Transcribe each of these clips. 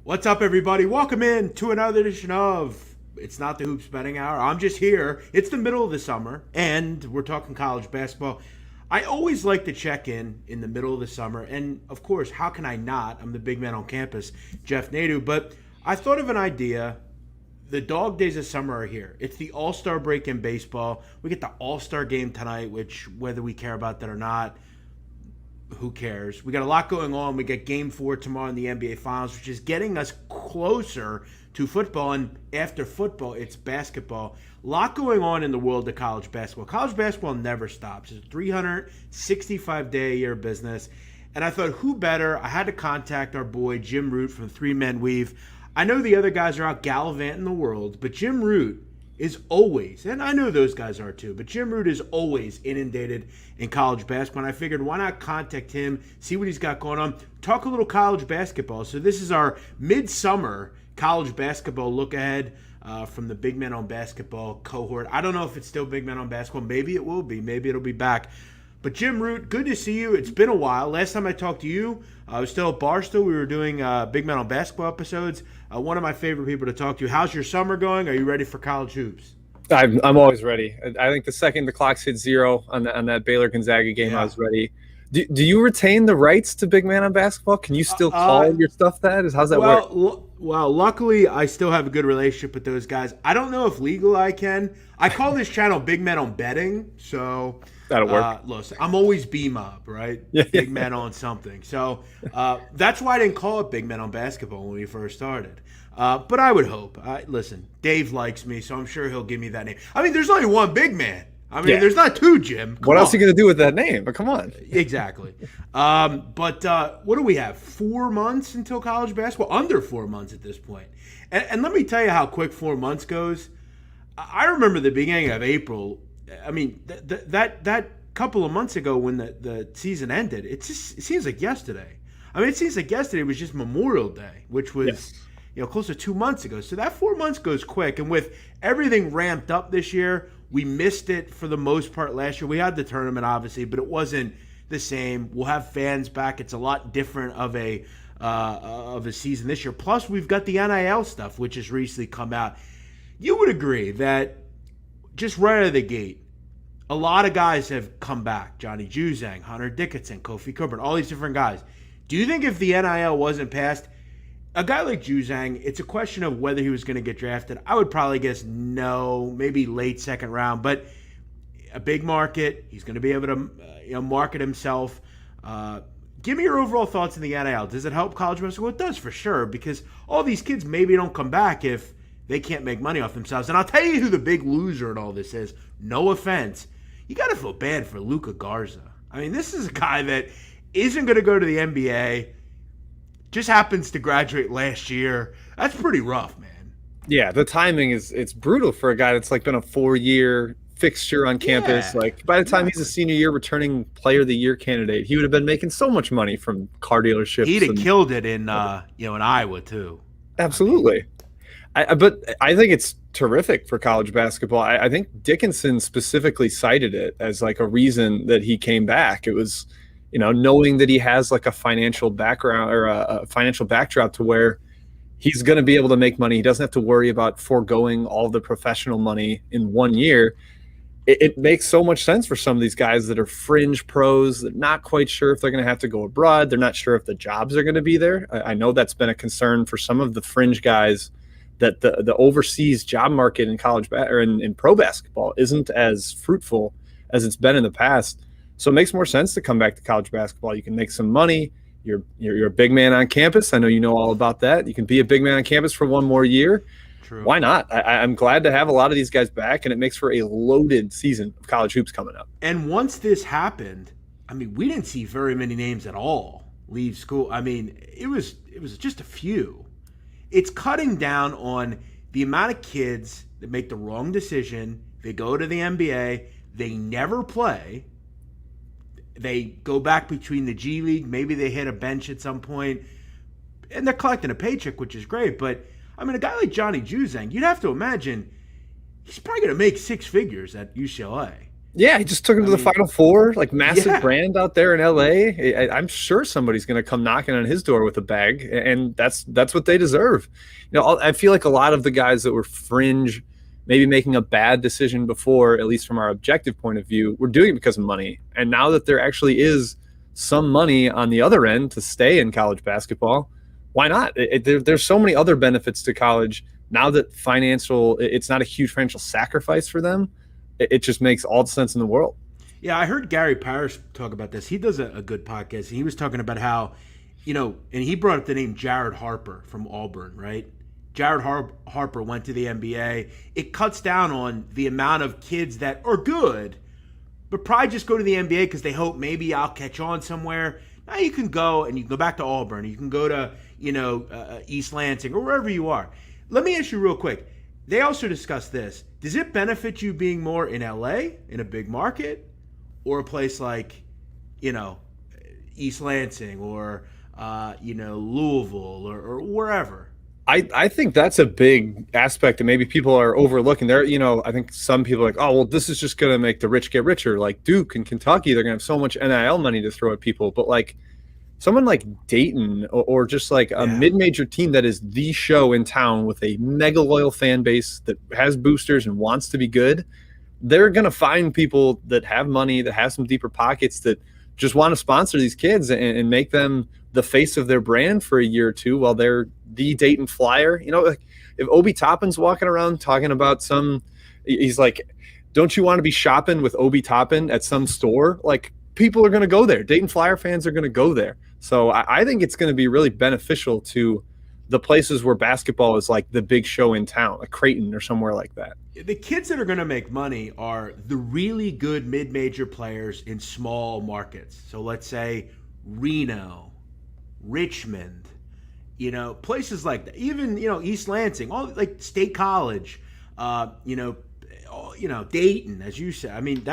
What's up, everybody? Welcome in to another edition of It's Not the Hoops Betting Hour. I'm just here. It's the middle of the summer, and we're talking college basketball. I always like to check in the middle of the summer, and of course, how can I not? I'm the big man on campus, Jeff Nadu, but I thought of an idea. The dog days of summer are here. It's the All-Star break in baseball. We get the All-Star game tonight, which, whether we care about that or not, who cares? We got a lot going on. We get Game 4 tomorrow in the NBA Finals, which is getting us closer to football. And after football, it's basketball. A lot going on in the world of college basketball. College basketball never stops. It's a 365-day-a-year business. And I thought, who better? I had to contact our boy Jim Root from Three Men Weave. I know the other guys are out gallivanting the world, but Jim Root is always, and I know those guys are too, but Jim Root is always inundated in college basketball. And I figured, why not contact him, see what he's got going on, talk a little college basketball. So this is our midsummer college basketball look ahead from the Big Men on Basketball cohort. I don't know if it's still Big Men on Basketball. Maybe it will be. Maybe it'll be back. But Jim Root, good to see you. It's been a while. Last time I talked to you, I was still at Barstool. We were doing Big Men on Basketball episodes. One of my favorite people to talk to. How's your summer going? Are you ready for college hoops? I'm always ready. I think the second the clocks hit zero on that Baylor Gonzaga game, I was ready. Do you retain the rights to Big Man on Basketball? Can you still call your stuff that? How's that work? Well, luckily, I still have a good relationship with those guys. I don't know if legal I can. I call this channel Big Men on Betting, so that'll work. Listen, I'm always BMOB, right? Yeah. Big Men on something. So that's why I didn't call it Big Men on Basketball when we first started. But I would hope. Listen, Dave likes me, so I'm sure he'll give me that name. I mean, there's only one Big Man. I mean, there's not two, Jim. What else are you going to do with that name? But come on. Exactly. But what do we have? 4 months until college basketball? Under 4 months at this point. And let me tell you how quick 4 months goes. I remember the beginning of April. I mean, that couple of months ago when the season ended, it seems like yesterday. I mean, it seems like yesterday was just Memorial Day, which was close to 2 months ago. So that 4 months goes quick. And with everything ramped up this year, we missed it for the most part last year. We had the tournament, obviously, but it wasn't the same. We'll have fans back. It's a lot different of a season this year. Plus, we've got the NIL stuff, which has recently come out. You would agree that just right out of the gate, a lot of guys have come back. Johnny Juzang, Hunter Dickinson, Kofi Coburn, all these different guys. Do you think if the NIL wasn't passed, a guy like Juzang, it's a question of whether he was going to get drafted. I would probably guess no, maybe late second round, but a big market. He's going to be able to market himself. Give me your overall thoughts on the NIL. Does it help college basketball? It does for sure, because all these kids maybe don't come back if they can't make money off themselves. And I'll tell you who the big loser in all this is. No offense. You got to feel bad for Luka Garza. I mean, this is a guy that isn't going to go to the NBA. Just happens to graduate last year. That's pretty rough, man. Yeah, the timing it's brutal for a guy that's like been a 4-year fixture on campus. Yeah, like by the time he's a senior year returning player of the year candidate, he would have been making so much money from car dealerships. He'd have killed it in Iowa too. Absolutely. But I think it's terrific for college basketball. I think Dickinson specifically cited it as like a reason that he came back. It was knowing that he has like a financial background or a financial backdrop to where he's going to be able to make money. He doesn't have to worry about foregoing all the professional money in 1 year. It makes so much sense for some of these guys that are fringe pros, that not quite sure if they're going to have to go abroad. They're not sure if the jobs are going to be there. I know that's been a concern for some of the fringe guys, that the overseas job market in college or in pro basketball isn't as fruitful as it's been in the past. So it makes more sense to come back to college basketball. You can make some money. You're a big man on campus. I know you know all about that. You can be a big man on campus for 1 more year. True. Why not? I'm glad to have a lot of these guys back, and it makes for a loaded season of college hoops coming up. And once this happened, I mean, we didn't see very many names at all leave school. I mean, it was just a few. It's cutting down on the amount of kids that make the wrong decision. They go to the NBA. They never play. They go back between the G League. Maybe they hit a bench at some point. And they're collecting a paycheck, which is great. But, I mean, a guy like Johnny Juzang, you'd have to imagine he's probably going to make 6 figures at UCLA. Yeah, he just took him to the Final Four, like massive Yeah. brand out there in LA. I'm sure somebody's going to come knocking on his door with a bag, and that's what they deserve. I feel like a lot of the guys that were fringe, maybe making a bad decision before, at least from our objective point of view, were doing it because of money. And now that there actually is some money on the other end to stay in college basketball, why not? There's so many other benefits to college now that it's not a huge financial sacrifice for them. It just makes all the sense in the world. Yeah, I heard Gary Parrish talk about this. He does a good podcast. He was talking about how, and he brought up the name Jared Harper from Auburn, right? Jared Harper went to the NBA. It cuts down on the amount of kids that are good, but probably just go to the NBA because they hope maybe I'll catch on somewhere. Now you can go and you can go back to Auburn. You can go to, East Lansing or wherever you are. Let me ask you real quick. They also discussed this. Does it benefit you being more in LA, in a big market, or a place like, East Lansing or, Louisville or wherever? I think that's a big aspect that maybe people are overlooking. I think some people are like, oh, well, this is just going to make the rich get richer. Like Duke and Kentucky, they're going to have so much NIL money to throw at people. But like someone like Dayton or just like a mid-major team that is the show in town with a mega loyal fan base that has boosters and wants to be good, they're going to find people that have money, that have some deeper pockets, that just want to sponsor these kids and make them the face of their brand for a year or two while they're the Dayton Flyer. Like if Obi Toppin's walking around talking about he's like, don't you want to be shopping with Obi Toppin at some store? Like people are going to go there. Dayton Flyer fans are going to go there. So I think it's going to be really beneficial to the places where basketball is like the big show in town, like Creighton or somewhere like that. The kids that are going to make money are the really good mid-major players in small markets. So let's say Reno, Richmond, places like that. Even, East Lansing, all like State College, Dayton, as you said. I mean,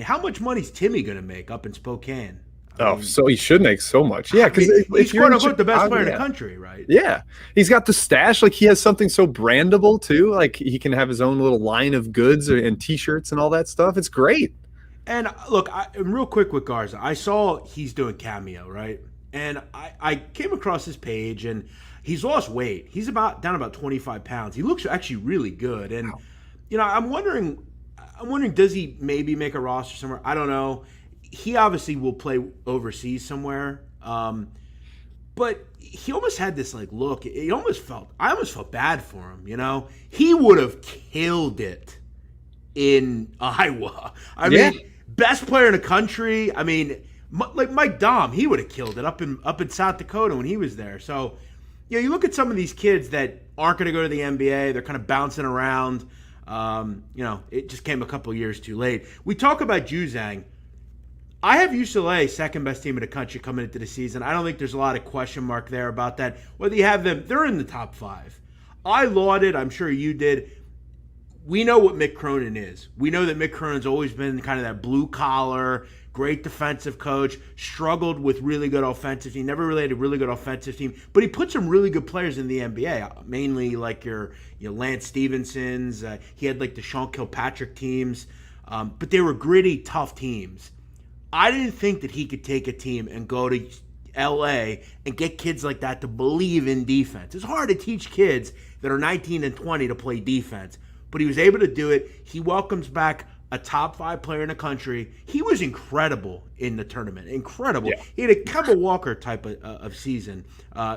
how much money's Timmy going to make up in Spokane? So he should make so much. Yeah, because he's quote unquote the best player in the country, right? Yeah. He's got the stash. Like he has something so brandable too. Like he can have his own little line of goods and t-shirts and all that stuff. It's great. And look, real quick with Garza, I saw he's doing Cameo, right? And I came across his page and he's lost weight. He's down about 25 pounds. He looks actually really good. And, I'm wondering, does he maybe make a roster somewhere? I don't know. He obviously will play overseas somewhere, but he almost had this like look. I almost felt bad for him. He would have killed it in Iowa. I mean, best player in the country. I mean, like Mike Dom, he would have killed it up in South Dakota when he was there. So, you look at some of these kids that aren't going to go to the NBA. They're kind of bouncing around. It just came a couple years too late. We talk about Juzang. I have UCLA second best team in the country coming into the season. I don't think there's a lot of question mark there about that. Whether you have them, they're in the top 5. I lauded, I'm sure you did. We know what Mick Cronin is. We know that Mick Cronin's always been kind of that blue collar, great defensive coach, struggled with really good offensive team, never really had a really good offensive team, but he put some really good players in the NBA, mainly like your Lance Stevensons. He had like the Sean Kilpatrick teams, but they were gritty, tough teams. I didn't think that he could take a team and go to LA and get kids like that to believe in defense. It's hard to teach kids that are 19 and 20 to play defense, but he was able to do it. He welcomes back a top 5 player in the country. He was incredible in the tournament. Incredible. Yeah. He had a Kemba Walker type of season,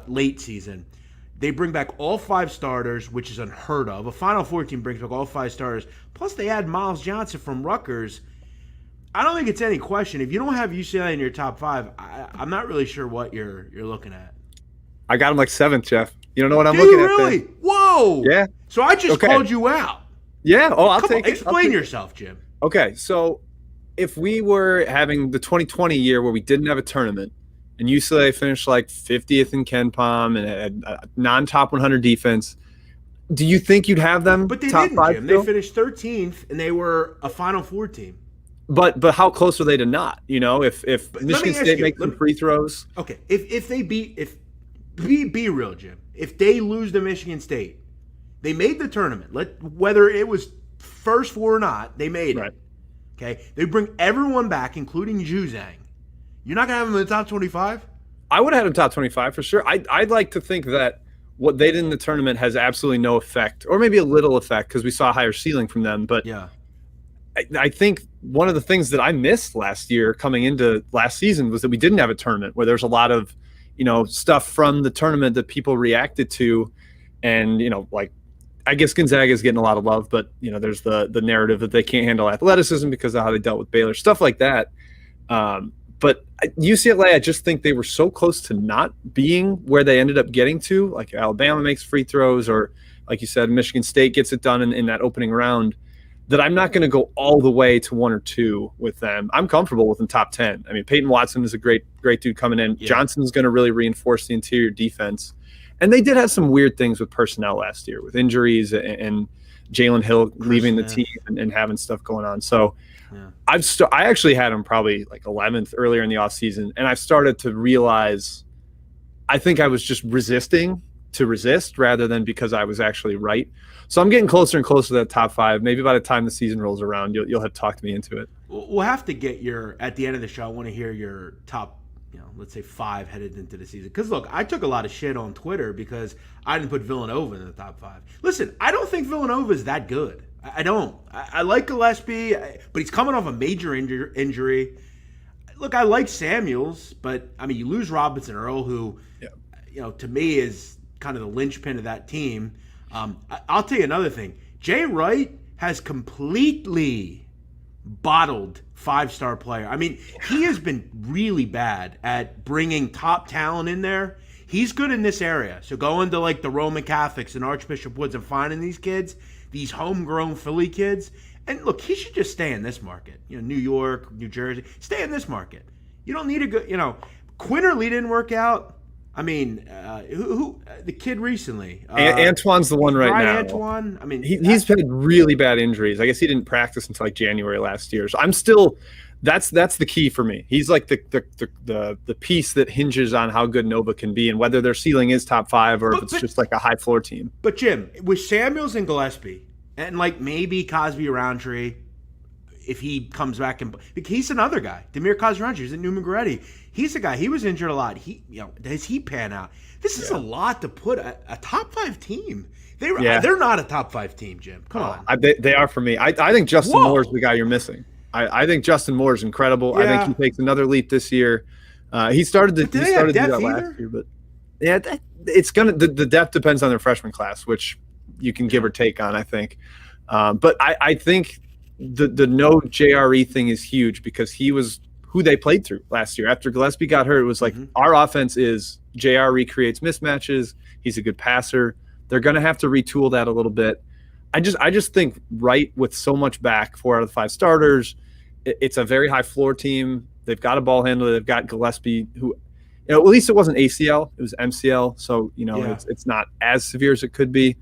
late season. They bring back all 5 starters, which is unheard of. A Final Four team brings back all 5 starters. Plus, they add Miles Johnson from Rutgers. I don't think it's any question. If you don't have UCLA in your top 5, I'm not really sure what you're looking at. I got him like 7th, Jeff. You don't know what I'm looking at? Really? Whoa. Yeah. So I just called you out. Yeah. Oh, I'll take it. Explain yourself, Jim. Okay. So if we were having the 2020 year where we didn't have a tournament and UCLA finished like 50th in KenPom and had a non-top 100 defense, do you think you'd have them But they top didn't, 5 Jim. still? They finished 13th, and they were a Final Four team. But how close are they to not? If Michigan State makes some free throws. Okay. If they be real, Jim. If they lose to Michigan State, they made the tournament. Whether it was first 4 or not, they made it. Okay, they bring everyone back, including Juzang. You're not gonna have them in the top 25? I would have had him top 25 for sure. I'd like to think that what they did in the tournament has absolutely no effect, or maybe a little effect because we saw a higher ceiling from them. But Yeah, I think one of the things that I missed last year coming into last season was that we didn't have a tournament where there's a lot of, stuff from the tournament that people reacted to. And, like, I guess Gonzaga is getting a lot of love, but, there's the narrative that they can't handle athleticism because of how they dealt with Baylor, stuff like that. But UCLA, I just think they were so close to not being where they ended up getting to. Like Alabama makes free throws, or like you said, Michigan State gets it done in that opening round, that I'm not going to go all the way to 1 or 2 with them. I'm comfortable with them top 10. I mean, Peyton Watson is a great dude coming in. Yeah. Johnson's going to really reinforce the interior defense. And they did have some weird things with personnel last year with injuries and Jalen Hill leaving the team and having stuff going on. So yeah. I actually had him probably like 11th earlier in the offseason, and I've started to realize I think I was just resisting to resist rather than because I was actually right. So I'm getting closer and closer to that top 5. Maybe by the time the season rolls around, you'll have talked me into it. We'll have to get at the end of the show, I want to hear your top, let's say 5 headed into the season. Because, look, I took a lot of shit on Twitter because I didn't put Villanova in the top 5. Listen, I don't think Villanova is that good. I don't. I like Gillespie, but he's coming off a major injury. Look, I like Samuels, but, I mean, you lose Robinson Earl, who, to me is kind of the linchpin of that team. I'll tell you another thing. Jay Wright has completely bottled 5-star player. I mean, he has been really bad at bringing top talent in there. He's good in this area. So going to like the Roman Catholics and Archbishop Woods and finding these kids, these homegrown Philly kids. And look, he should just stay in this market. New York, New Jersey, stay in this market. You don't need a good, Quinterly didn't work out. I mean, who the kid recently? Antoine's the one right now. Antoine. I mean, he's had really bad injuries. I guess he didn't practice until like January last year. So I'm still. That's the key for me. He's like the piece that hinges on how good Nova can be and whether their ceiling is top 5 or if it's just like a high floor team. But Jim, with Samuels and Gillespie and like maybe Cosby Roundtree, if he comes back and he's another guy. Demir Cosby Roundtree is at Newman Goretti. He's a guy. He was injured a lot. Does he pan out? This is a lot to put a top 5 team. They're not a top 5 team, Jim. Come on. They are for me. I think Justin Moore is the guy you're missing. I think Justin Moore is incredible. Yeah. I think he takes another leap this year. He started to do that last year, but it's gonna. The depth depends on their freshman class, which you can give or take on. I think, but I think the no JRE thing is huge because he was who they played through last year. After Gillespie got hurt, it was like our offense is JRE creates mismatches. He's a good passer. They're going to have to retool that a little bit. I just think Wright with so much back, 4 out of the 5 starters, it's a very high floor team. They've got a ball handler. They've got Gillespie, who, at least it wasn't ACL, it was MCL. So it's not as severe as it could be.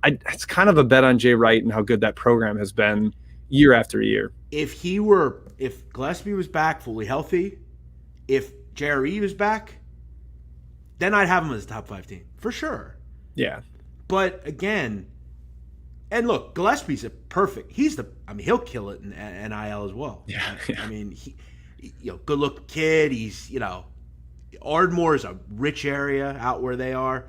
It's kind of a bet on Jay Wright and how good that program has been year after year. If Gillespie was back fully healthy, if JRE was back, then I'd have him as a top 5 team for sure. Yeah, but again. And look, Gillespie's he'll kill it in NIL as well. Yeah. I mean, he good looking kid. He's, Ardmore is a rich area out where they are.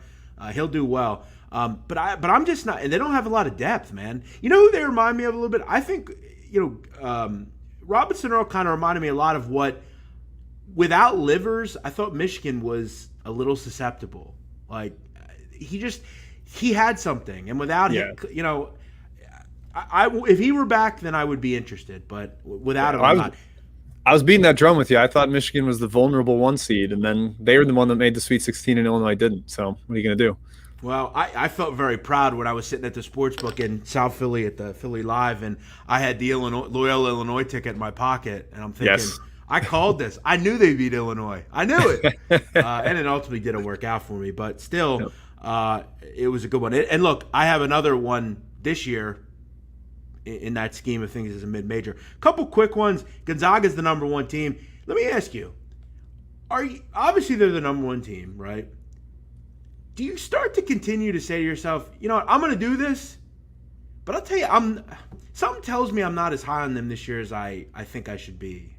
He'll do well. But I'm just not, and they don't have a lot of depth, man. You know who they remind me of a little bit? I think, Robinson Earl kind of reminded me a lot of what, without Livers, I thought Michigan was a little susceptible. Like, he had something, and without him, if he were back, then I would be interested. But without him, I'm not. I was beating that drum with you. I thought Michigan was the vulnerable 1 seed, and then they were the one that made the Sweet 16, and Illinois didn't. So what are you going to do? Well, I felt very proud when I was sitting at the sportsbook in South Philly at the Philly Live, and I had the Loyola Illinois ticket in my pocket, and I'm thinking, yes. I called this. I knew they beat Illinois. I knew it, and it ultimately didn't work out for me. But still. Nope. It was a good one. And look, I have another one this year in that scheme of things as a mid-major. Couple quick ones. Gonzaga's the number 1 team. Let me ask you, obviously they're the number 1 team, right? Do you start to continue to say to yourself, you know what, I'm going to do this, But I'll tell you, something tells me I'm not as high on them this year as I think I should be.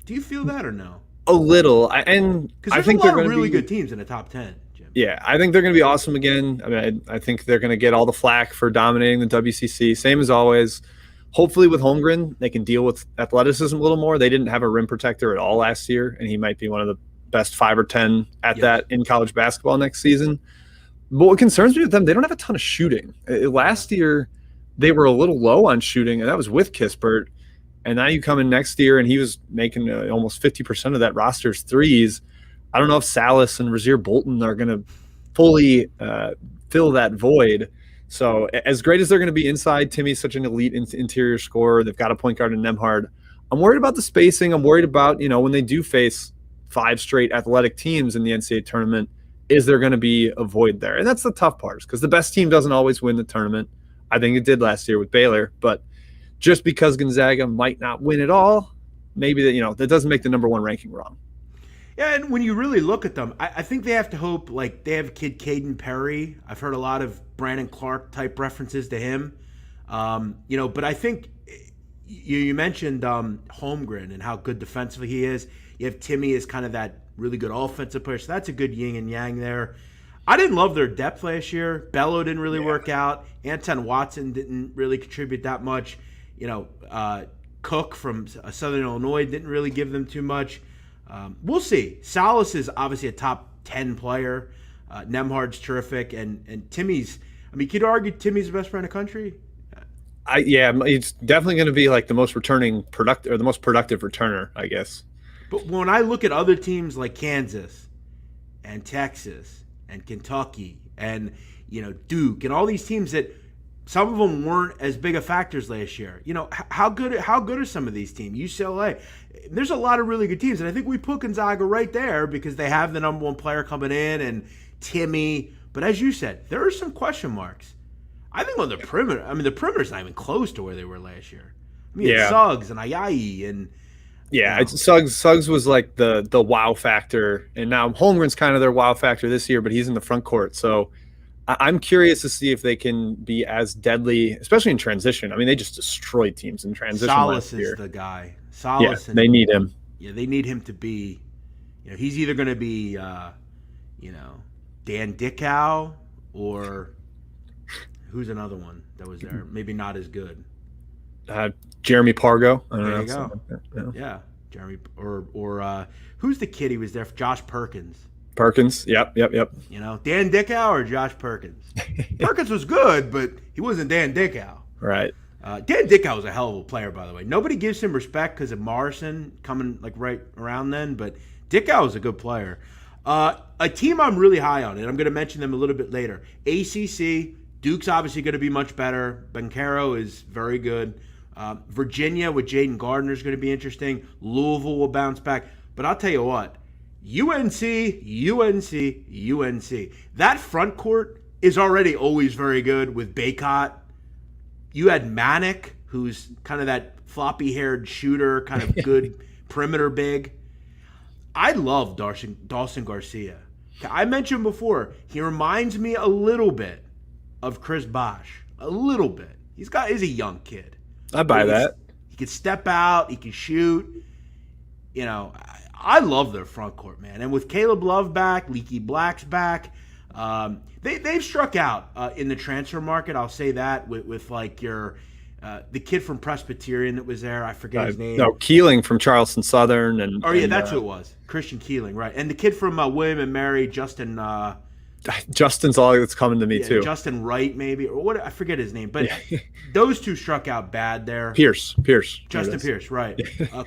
Do you feel that or no? A little, and Because I there's think a lot they're of going to really be good teams in the top 10, Jim. Yeah, I think they're going to be awesome again. I mean, I think they're going to get all the flack for dominating the WCC, same as always. Hopefully with Holmgren, they can deal with athleticism a little more. They didn't have a rim protector at all last year, and he might be one of the best 5 or 10 at that in college basketball next season. But what concerns me with them, they don't have a ton of shooting. Last year, they were a little low on shooting, and that was with Kispert. And now you come in next year, and he was making almost 50% of that roster's threes. I don't know if Salas and Rasir Bolton are going to fully fill that void. So as great as they're going to be inside, Timmy's such an elite interior scorer. They've got a point guard in Nemhard. I'm worried about the spacing. I'm worried about, when they do face 5 straight athletic teams in the NCAA tournament, is there going to be a void there? And that's the tough part, because the best team doesn't always win the tournament. I think it did last year with Baylor, but just because Gonzaga might not win it all, maybe that doesn't make the number 1 ranking wrong. Yeah, and when you really look at them, I think they have to hope, like, they have kid Caden Perry. I've heard a lot of Brandon Clark type references to him. But I think you mentioned Holmgren and how good defensively he is. You have Timmy as kind of that really good offensive player, so that's a good yin and yang there. I didn't love their depth last year. Bello didn't really work out. Anton Watson didn't really contribute that much. Cook from Southern Illinois didn't really give them too much. We'll see. Salas is obviously a top 10 player. Nemhard's terrific, and Timmy's. I mean, could argue Timmy's the best player in the country. He's definitely going to be like the most productive returner, I guess. But when I look at other teams like Kansas and Texas and Kentucky and Duke and all these teams that some of them weren't as big of factors last year. How good are some of these teams? UCLA. There's a lot of really good teams, and I think we put Gonzaga right there because they have the number 1 player coming in and Timmy. But as you said, there are some question marks. I think on the perimeter. I mean, the perimeter's not even close to where they were last year. I mean, Suggs and Ayayi and. Yeah, Suggs was like the wow factor, and now Holmgren's kind of their wow factor this year, but he's in the front court. So I'm curious to see if they can be as deadly, especially in transition. I mean, they just destroyed teams in transition Salas last year. is the guy. Salas. They need him. Yeah, they need him to be. He's either going to be, Dan Dickow or who's another one that was there? Maybe not as good. Jeremy Pargo. There you go. Like yeah, Jeremy or who's the kid he was there for? Josh Perkins. Yep. Dan Dickow or Josh Perkins? Perkins was good, but he wasn't Dan Dickow. Right. Dan Dickow was a hell of a player, by the way. Nobody gives him respect because of Morrison coming like right around then, but Dickow was a good player. A team I'm really high on, and I'm going to mention them a little bit later. ACC, Duke's obviously going to be much better. Bancaro is very good. Virginia with Jaden Gardner is going to be interesting. Louisville will bounce back. But I'll tell you what, UNC. That front court is already always very good with Baycott. You had Manick, who's kind of that floppy-haired shooter, kind of good perimeter big. I love Dawson Garcia. I mentioned before, he reminds me a little bit of Chris Bosh. A little bit. He's a young kid. I buy that. He can step out. He can shoot. I love their front court, man. And with Caleb Love back, Leaky Black's back, they've struck out in the transfer market. I'll say that with like the kid from Presbyterian that was there. I forget his name. No, Keeling from Charleston Southern. That's who it was. Christian Keeling, right. And the kid from William and Mary, Justin's all that's coming to me too. Justin Wright, maybe, or what? I forget his name, but those two struck out bad there. Pierce, Justin Pierce, right?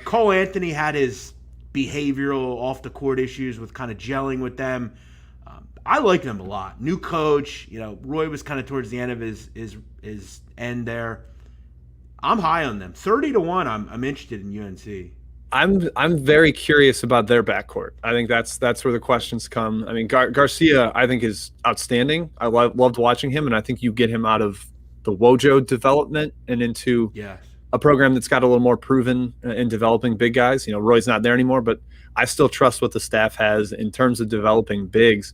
Cole Anthony had his behavioral off the court issues with kind of gelling with them. I like them a lot. New coach, Roy was kind of towards the end of his end there. I'm high on them. 30-1. I'm interested in UNC. I'm very curious about their backcourt. I think that's where the questions come. I mean, Garcia, I think, is outstanding. I loved watching him, and I think you get him out of the Wojo development and into a program that's got a little more proven in developing big guys. Roy's not there anymore, but I still trust what the staff has in terms of developing bigs.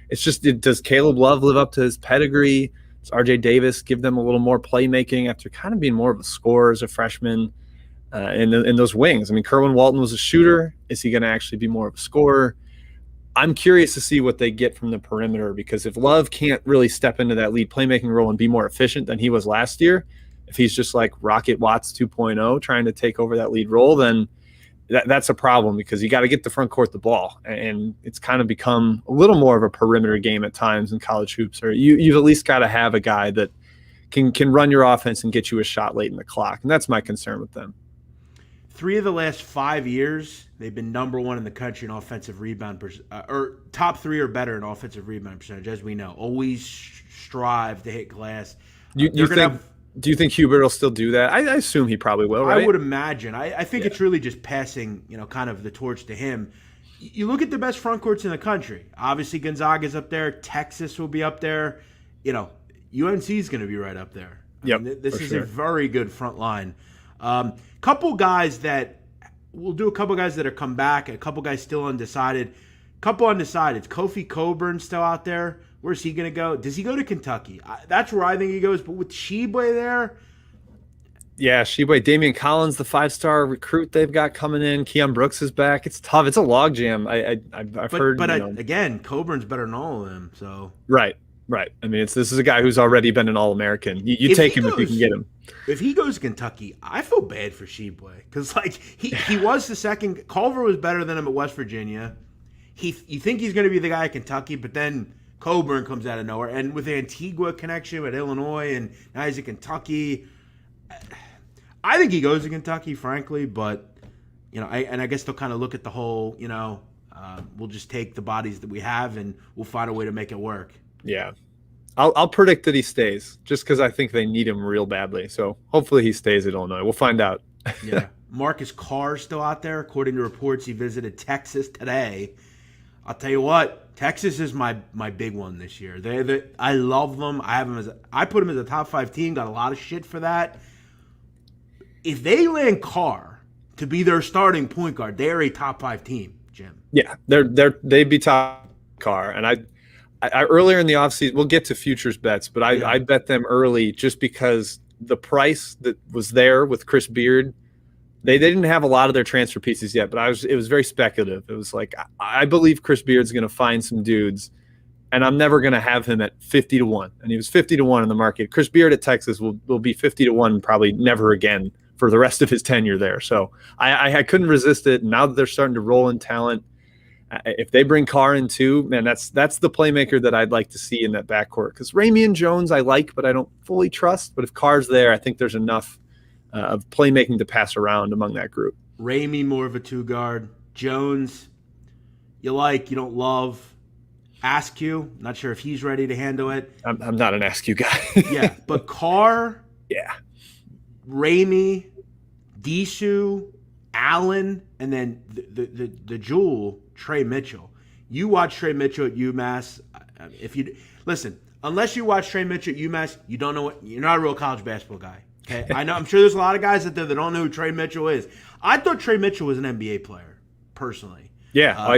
It's just, does Caleb Love live up to his pedigree? Does RJ Davis give them a little more playmaking after kind of being more of a scorer as a freshman? In those wings. I mean, Kerwin Walton was a shooter. Is he going to actually be more of a scorer? I'm curious to see what they get from the perimeter, because if Love can't really step into that lead playmaking role and be more efficient than he was last year, if he's just like Rocket Watts 2.0 trying to take over that lead role, then that's a problem, because you got to get the front court the ball. And it's kind of become a little more of a perimeter game at times in college hoops, or you've at least got to have a guy that can run your offense and get you a shot late in the clock. And that's my concern with them. 3 of the last 5 years, they've been number 1 in the country in offensive rebound or top 3 or better in offensive rebound percentage, as we know. Always strive to hit glass. Do you think Hubert will still do that? I assume he probably will, right? I would imagine. I think it's really just passing, kind of the torch to him. You look at the best front courts in the country. Obviously, Gonzaga's up there. Texas will be up there. UNC is going to be right up there. Yep, this is a very good front line. Couple guys that we'll do. A couple guys that are come back. A couple guys still undecided. Couple undecided. Kofi Coburn still out there. Where's he going to go? Does he go to Kentucky? That's where I think he goes. But with Sheboy there, yeah, Sheboy, Damian Collins, the 5-star recruit they've got coming in. Keon Brooks is back. It's tough. It's a logjam. I've heard. But again, Coburn's better than all of them. So right. I mean, this is a guy who's already been an All-American. You take him if you can get him. If he goes to Kentucky, I feel bad for Sheboy, because he was the second. Culver was better than him at West Virginia. You think he's going to be the guy at Kentucky, but then Coburn comes out of nowhere, and with the Antigua connection with Illinois, and now he's at Kentucky. I think he goes to Kentucky, frankly, but I guess they'll kind of look at the whole. We'll just take the bodies that we have, and we'll find a way to make it work. Yeah. I'll predict that he stays, just because I think they need him real badly. So hopefully he stays at Illinois. We'll find out. Yeah. Marcus Carr's still out there. According to reports, he visited Texas today. I'll tell you what, Texas is my big one this year. I love them. I put them as a top 5 team. Got a lot of shit for that. If they land Carr to be their starting point guard, they're a top 5 team, Jim. Yeah, they'd be top Carr, and I earlier in the offseason, we'll get to futures bets, but I bet them early just because the price that was there with Chris Beard, they didn't have a lot of their transfer pieces yet, but it was very speculative. It was like, I believe Chris Beard's going to find some dudes, and I'm never going to have him at 50-1. And he was 50-1 in the market. Chris Beard at Texas will be 50-1 probably never again for the rest of his tenure there. So I couldn't resist it. Now that they're starting to roll in talent, if they bring Carr in too, man, that's the playmaker that I'd like to see in that backcourt. Because Ramian Jones I like, but I don't fully trust. But if Carr's there, I think there's enough of playmaking to pass around among that group. Ramey, more of a 2-guard. Jones, you don't love. Askew, not sure if he's ready to handle it. I'm not an Askew guy. Yeah, but Carr, yeah, Ramey, Disu, Allen, and then the jewel, Trey Mitchell. You watch Trey Mitchell at UMass. Unless you watch Trey Mitchell at UMass, you don't know you're not a real college basketball guy. Okay, I know. I'm sure there's a lot of guys out there that don't know who Trey Mitchell is. I thought Trey Mitchell was an NBA player, personally. Yeah,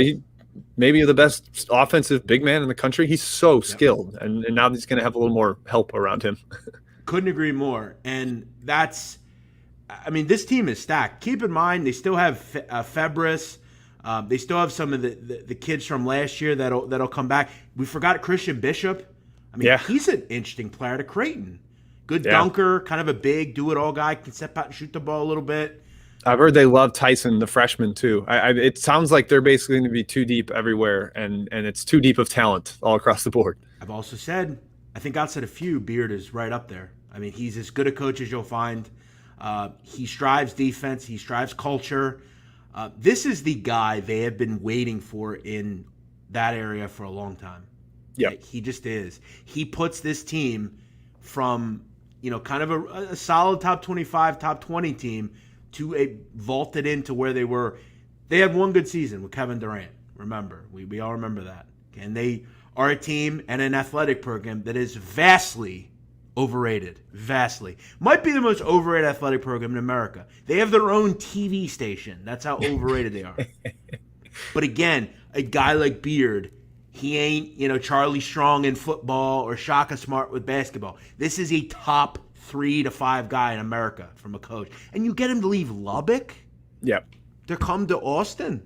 maybe the best offensive big man in the country. He's so skilled, and now he's going to have a little more help around him. Couldn't agree more. And this team is stacked. Keep in mind, they still have Febris. They still have some of the kids from last year that'll come back. We forgot Christian Bishop. He's an interesting player to Creighton. Good dunker, kind of a big do-it-all guy, can step out and shoot the ball a little bit. I've heard they love Tyson, the freshman, too. It sounds like they're basically going to be too deep everywhere, and it's too deep of talent all across the board. I've also said, I think outside a few, Beard is right up there. He's as good a coach as you'll find. He strives defense. He strives culture. This is the guy they have been waiting for in that area for a long time. Yeah, he just is. He puts this team from kind of a solid top 25, top 20 team to a vaulted into where they were. They had one good season with Kevin Durant. Remember, we all remember that. And they are a team and an athletic program that is vastly overrated. Vastly. Might be the most overrated athletic program in America. They have their own TV station. That's how overrated they are. But again, a guy like Beard, He ain't, Charlie Strong in football or Shaka Smart with basketball. This is a top 3 to 5 guy in America from a coach. And you get him to leave Lubbock Yep. to come to Austin?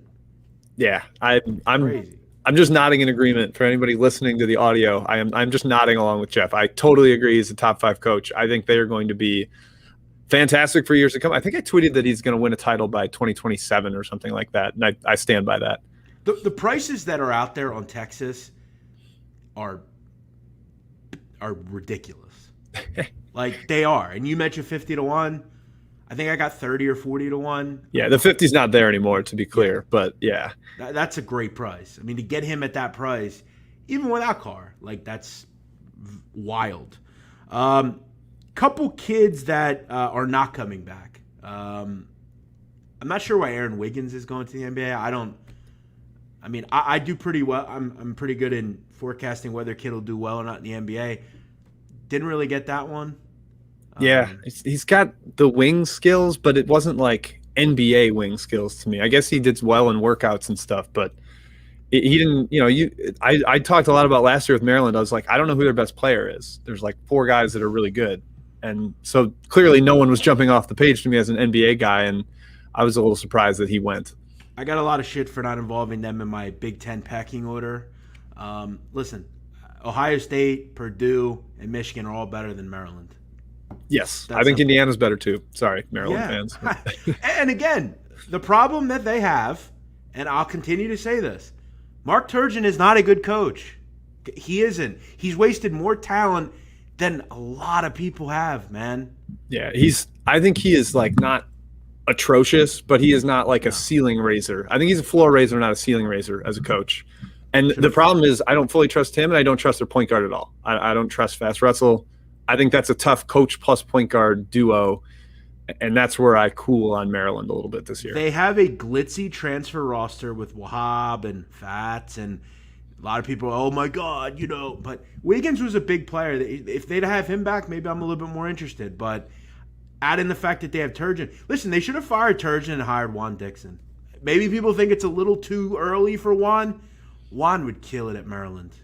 Yeah. I'm Crazy. I'm just nodding in agreement for anybody listening to the audio. I'm just nodding along with Jeff. I totally agree. He's a top 5 coach. I think they are going to be fantastic for years to come. I think I tweeted that he's going to win a title by 2027 or something like that. And I stand by that. The prices that are out there on Texas are ridiculous. Like, they are. And you mentioned 50 to 1. I think I got 30 or 40 to 1. Yeah, the 50's not there anymore, to be clear. But yeah. That's a great price. I mean, to get him at that price, even without Carr, like, that's wild. Couple kids that are not coming back. I'm not sure why Aaron Wiggins is going to the NBA. I do pretty well. I'm pretty good in forecasting whether a kid will do well or not in the NBA. Didn't really get that one. Yeah, he's got the wing skills, but it wasn't like NBA wing skills to me. I guess he did well in workouts and stuff, but he didn't. I talked a lot about last year with Maryland. I was like, I don't know who their best player is. There's like 4 guys that are really good, and so clearly no one was jumping off the page to me as an NBA guy, and I was a little surprised that he went. I got a lot of shit for not involving them in my Big Ten pecking order. Listen, Ohio State, Purdue, and Michigan are all better than Maryland. Yes, I think Indiana's better too. Sorry, Maryland fans. And again, the problem that they have, and I'll continue to say this, Mark Turgeon is not a good coach. He isn't. He's wasted more talent than a lot of people have, man. Yeah, I think he is like not atrocious, but he is not like a ceiling raiser. I think he's a floor raiser, not a ceiling raiser as a coach. And the problem is I don't fully trust him, and I don't trust their point guard at all. I don't trust Fast Russell. I think that's a tough coach plus point guard duo, and that's where I cool on Maryland a little bit this year. They have a glitzy transfer roster with Wahab and Fats, and a lot of people, oh my God, but Wiggins was a big player. If they'd have him back, maybe I'm a little bit more interested, but add in the fact that they have Turgeon. Listen, they should have fired Turgeon and hired Juan Dixon. Maybe people think it's a little too early for Juan. Juan would kill it at Maryland.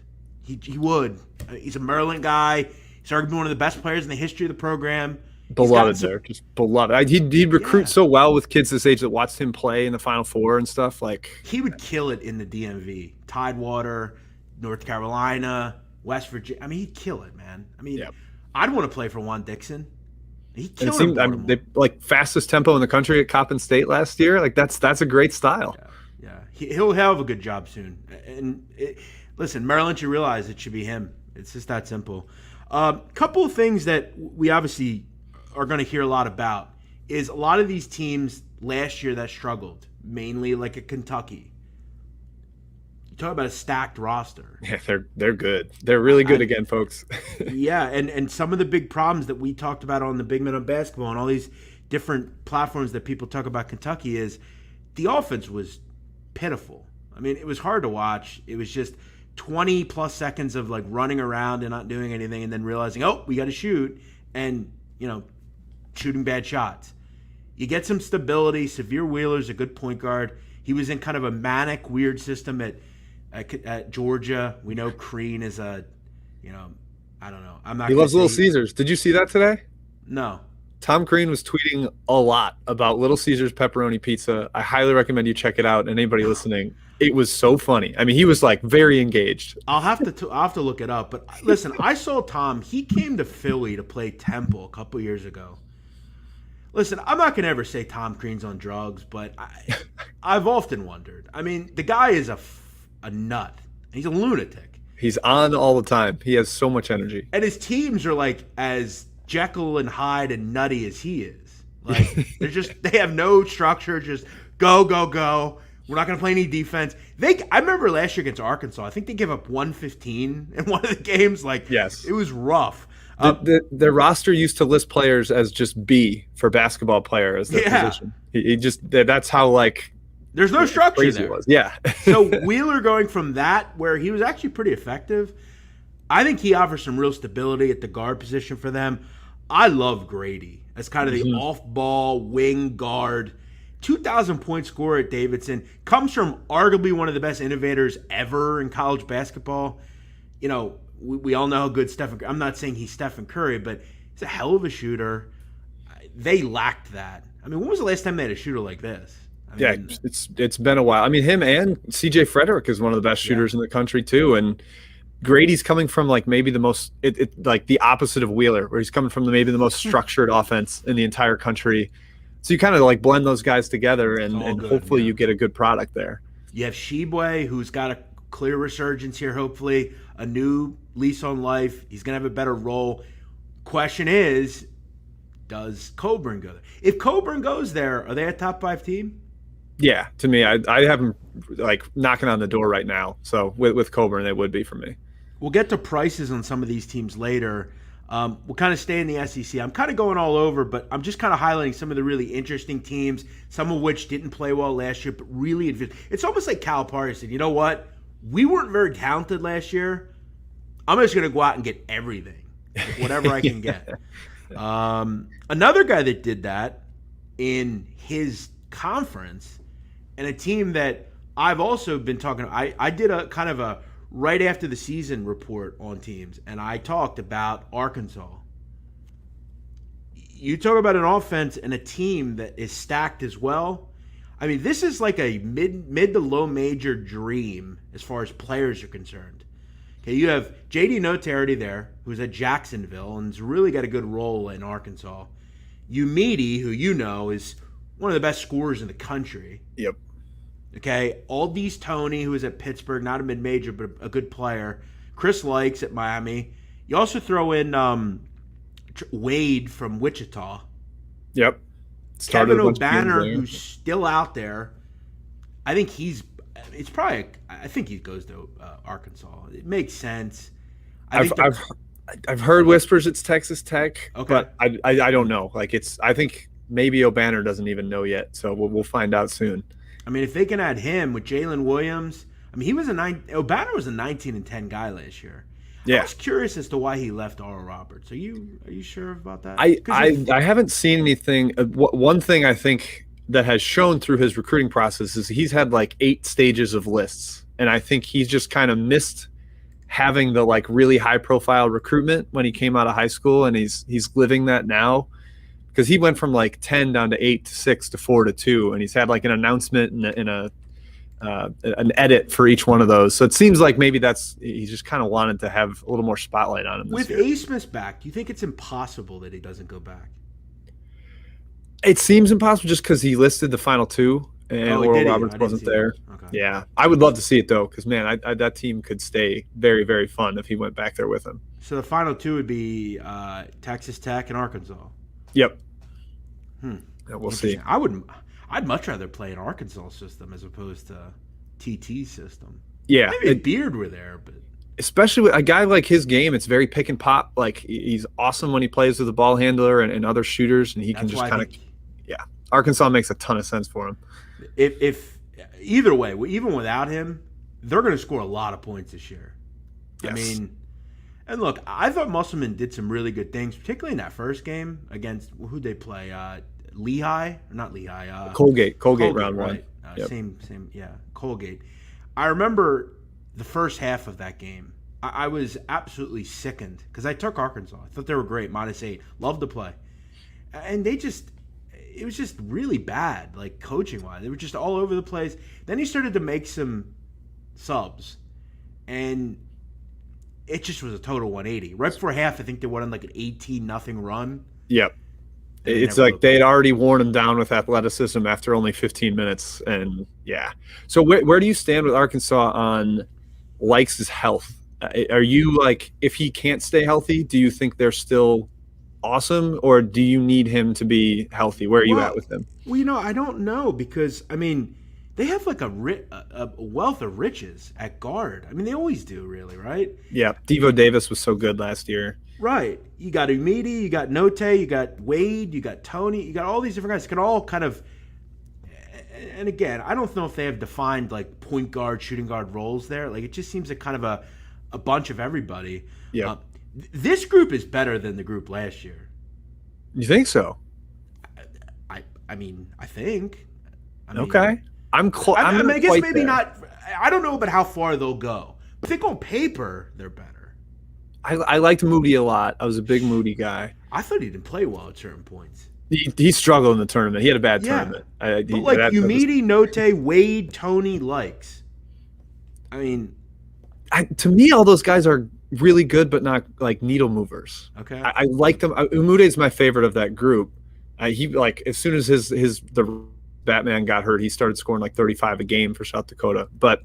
He would. He's a Maryland guy. He's arguably one of the best players in the history of the program. Beloved there, just beloved. He'd recruit so well with kids this age that watched him play in the Final Four and stuff. Like he would kill it in the DMV, Tidewater, North Carolina, West Virginia. I mean, he'd kill it, man. I mean, I'd want to play for Juan Dixon. He killed him. They fastest tempo in the country at Coppin State last year. Like that's a great style. Yeah. He'll have a good job soon. And listen, Maryland should realize it should be him. It's just that simple. Couple of things that we obviously are going to hear a lot about is a lot of these teams last year that struggled, mainly like a Kentucky. You talk about a stacked roster. Yeah, they're good. They're really good again, folks. Yeah, and some of the big problems that we talked about on the Big Men of Basketball and all these different platforms that people talk about Kentucky is the offense was pitiful. I mean, it was hard to watch. It was just 20 plus seconds of like running around and not doing anything and then realizing, oh, we got to shoot, and shooting bad shots. You get some stability. Severe Wheeler's a good point guard. He was in kind of a manic, weird system at Georgia. We know Crean is I don't know. I'm not. He loves Little Caesars. Did you see that today? No. Tom Crean was tweeting a lot about Little Caesars pepperoni pizza. I highly recommend you check it out. And anybody listening, it was so funny. I mean, he was like very engaged. I'll have to look it up. But listen, I saw Tom. He came to Philly to play Temple a couple years ago. Listen, I'm not gonna ever say Tom Crean's on drugs, but I've often wondered. I mean, the guy is a nut. He's a lunatic. He's on all the time. He has so much energy. And his teams are like as Jekyll and Hyde and nutty as he is. Like they have no structure, just go. We're not going to play any defense. I remember last year against Arkansas, I think they gave up 115 in one of the games. Like, yes, it was rough. The roster used to list players as just B for basketball player as their position. He just that's how like there's no structure there. Was. Yeah. So Wheeler going from that where he was actually pretty effective, I think he offers some real stability at the guard position for them. I love Grady as kind of the off-ball wing guard 2,000 point scorer at Davidson, comes from arguably one of the best innovators ever in college basketball. You know, we all know how good Stephen. I'm not saying he's Stephen Curry, but he's a hell of a shooter. They lacked that. I mean, when was the last time they had a shooter like this? Yeah, it's been a while. I mean, him and CJ Frederick is one of the best shooters in the country too, and Grady's coming from like maybe the most like the opposite of Wheeler, where he's coming from maybe the most structured offense in the entire country. So you kind of like blend those guys together, and hopefully you get a good product there. You have Shibwe, who's got a clear resurgence here. Hopefully, a new lease on life. He's gonna have a better role. Question is, does Coburn go there? If Coburn goes there, are they a top 5 team? Yeah, to me, I have them like knocking on the door right now. So with Coburn, they would be for me. We'll get to prices on some of these teams later. We'll kind of stay in the SEC. I'm kind of going all over, but I'm just kind of highlighting some of the really interesting teams, some of which didn't play well last year, but really it's almost like Calipari said, you know what? We weren't very talented last year. I'm just going to go out and get everything, whatever I can get. Another guy that did that in his conference, and a team that I've also been talking to, I did a kind of a right after the season report on teams, and I talked about Arkansas. You talk about an offense and a team that is stacked as well. I mean, this is like a mid to low major dream as far as players are concerned. Okay, you have J.D. Note there, who's at Jacksonville and has really got a good role in Arkansas. Umidi, who you know is one of the best scorers in the country. Yep. Okay, Aldis Toney, who is at Pittsburgh, not a mid-major, but a good player. Chris Likes at Miami. You also throw in Wade from Wichita. Yep. Kevin O'Banner, who's still out there. I think he goes to Arkansas. It makes sense. I've heard whispers it's Texas Tech, okay, but I don't know. Like I think maybe O'Banner doesn't even know yet, so we'll find out soon. I mean, if they can add him with Jalen Williams, I mean, O'Banner was a 19-10 guy last year. Yeah. I was curious as to why he left Oral Roberts. Are you sure about that? I haven't seen anything. One thing I think that has shown through his recruiting process is he's had like 8 stages of lists, and I think he's just kind of missed having the like really high profile recruitment when he came out of high school, and he's living that now. Because he went from like 10 down to 8 to 6 to 4 to 2, and he's had like an announcement and an edit for each one of those. So it seems like maybe he just kind of wanted to have a little more spotlight on him this year. With Asmus back, do you think it's impossible that he doesn't go back? It seems impossible just because he listed the final 2 and Oral Roberts wasn't there. Okay. Yeah, I would love to see it though, because man, that team could stay very, very fun if he went back there with him. So the final 2 would be Texas Tech and Arkansas. Yep. We'll see. I'd much rather play an Arkansas system as opposed to TT system. Yeah. Maybe Beard were there, but especially with a guy like his game, it's very pick and pop. Like he's awesome when he plays with the ball handler and other shooters, and he can just kind of Arkansas makes a ton of sense for him. If either way, even without him, they're going to score a lot of points this year. Yes. I mean. And look, I thought Musselman did some really good things, particularly in that first game against who'd they play? Lehigh, or not Lehigh? Colgate round right. 1. Yep. Same, yeah, Colgate. I remember the first half of that game. I was absolutely sickened because I took Arkansas. I thought they were great, -8. Loved to play, and it was just really bad, like coaching wise. They were just all over the place. Then he started to make some subs, and it just was a total 180. Right before half, I think they went on like an 18-0 run. Yep. It's like they had already worn him down with athleticism after only 15 minutes. And yeah. So where do you stand with Arkansas on Likes' health? Are you like, if he can't stay healthy, do you think they're still awesome, or do you need him to be healthy? Where are you at with him? Well, I don't know, because, I mean, they have like a wealth of riches at guard. I mean, they always do, really, right? Yeah, Devo Davis was so good last year. Right. You got Umidi, you got Note, you got Wade, you got Toney, you got all these different guys. Can all kind of, and again, I don't know if they have defined like point guard, shooting guard roles there. Like it just seems like kind of a bunch of everybody. Yeah. This group is better than the group last year. You think so? I mean, I think. I mean, Okay. I'm I guess quite maybe there. not. I don't know about how far they'll go. I think on paper they're better. I liked Moody a lot. I was a big Moody guy. I thought he didn't play well at certain points. He struggled in the tournament. He had a bad Yeah, tournament. but like Umidi, Note, Wade, Tony, Likes. I mean, To me, all those guys are really good, but not like needle movers. okay. I like them. Umude is my favorite of that group. He like as soon as the Batman got hurt, he started scoring like 35 a game for South Dakota. But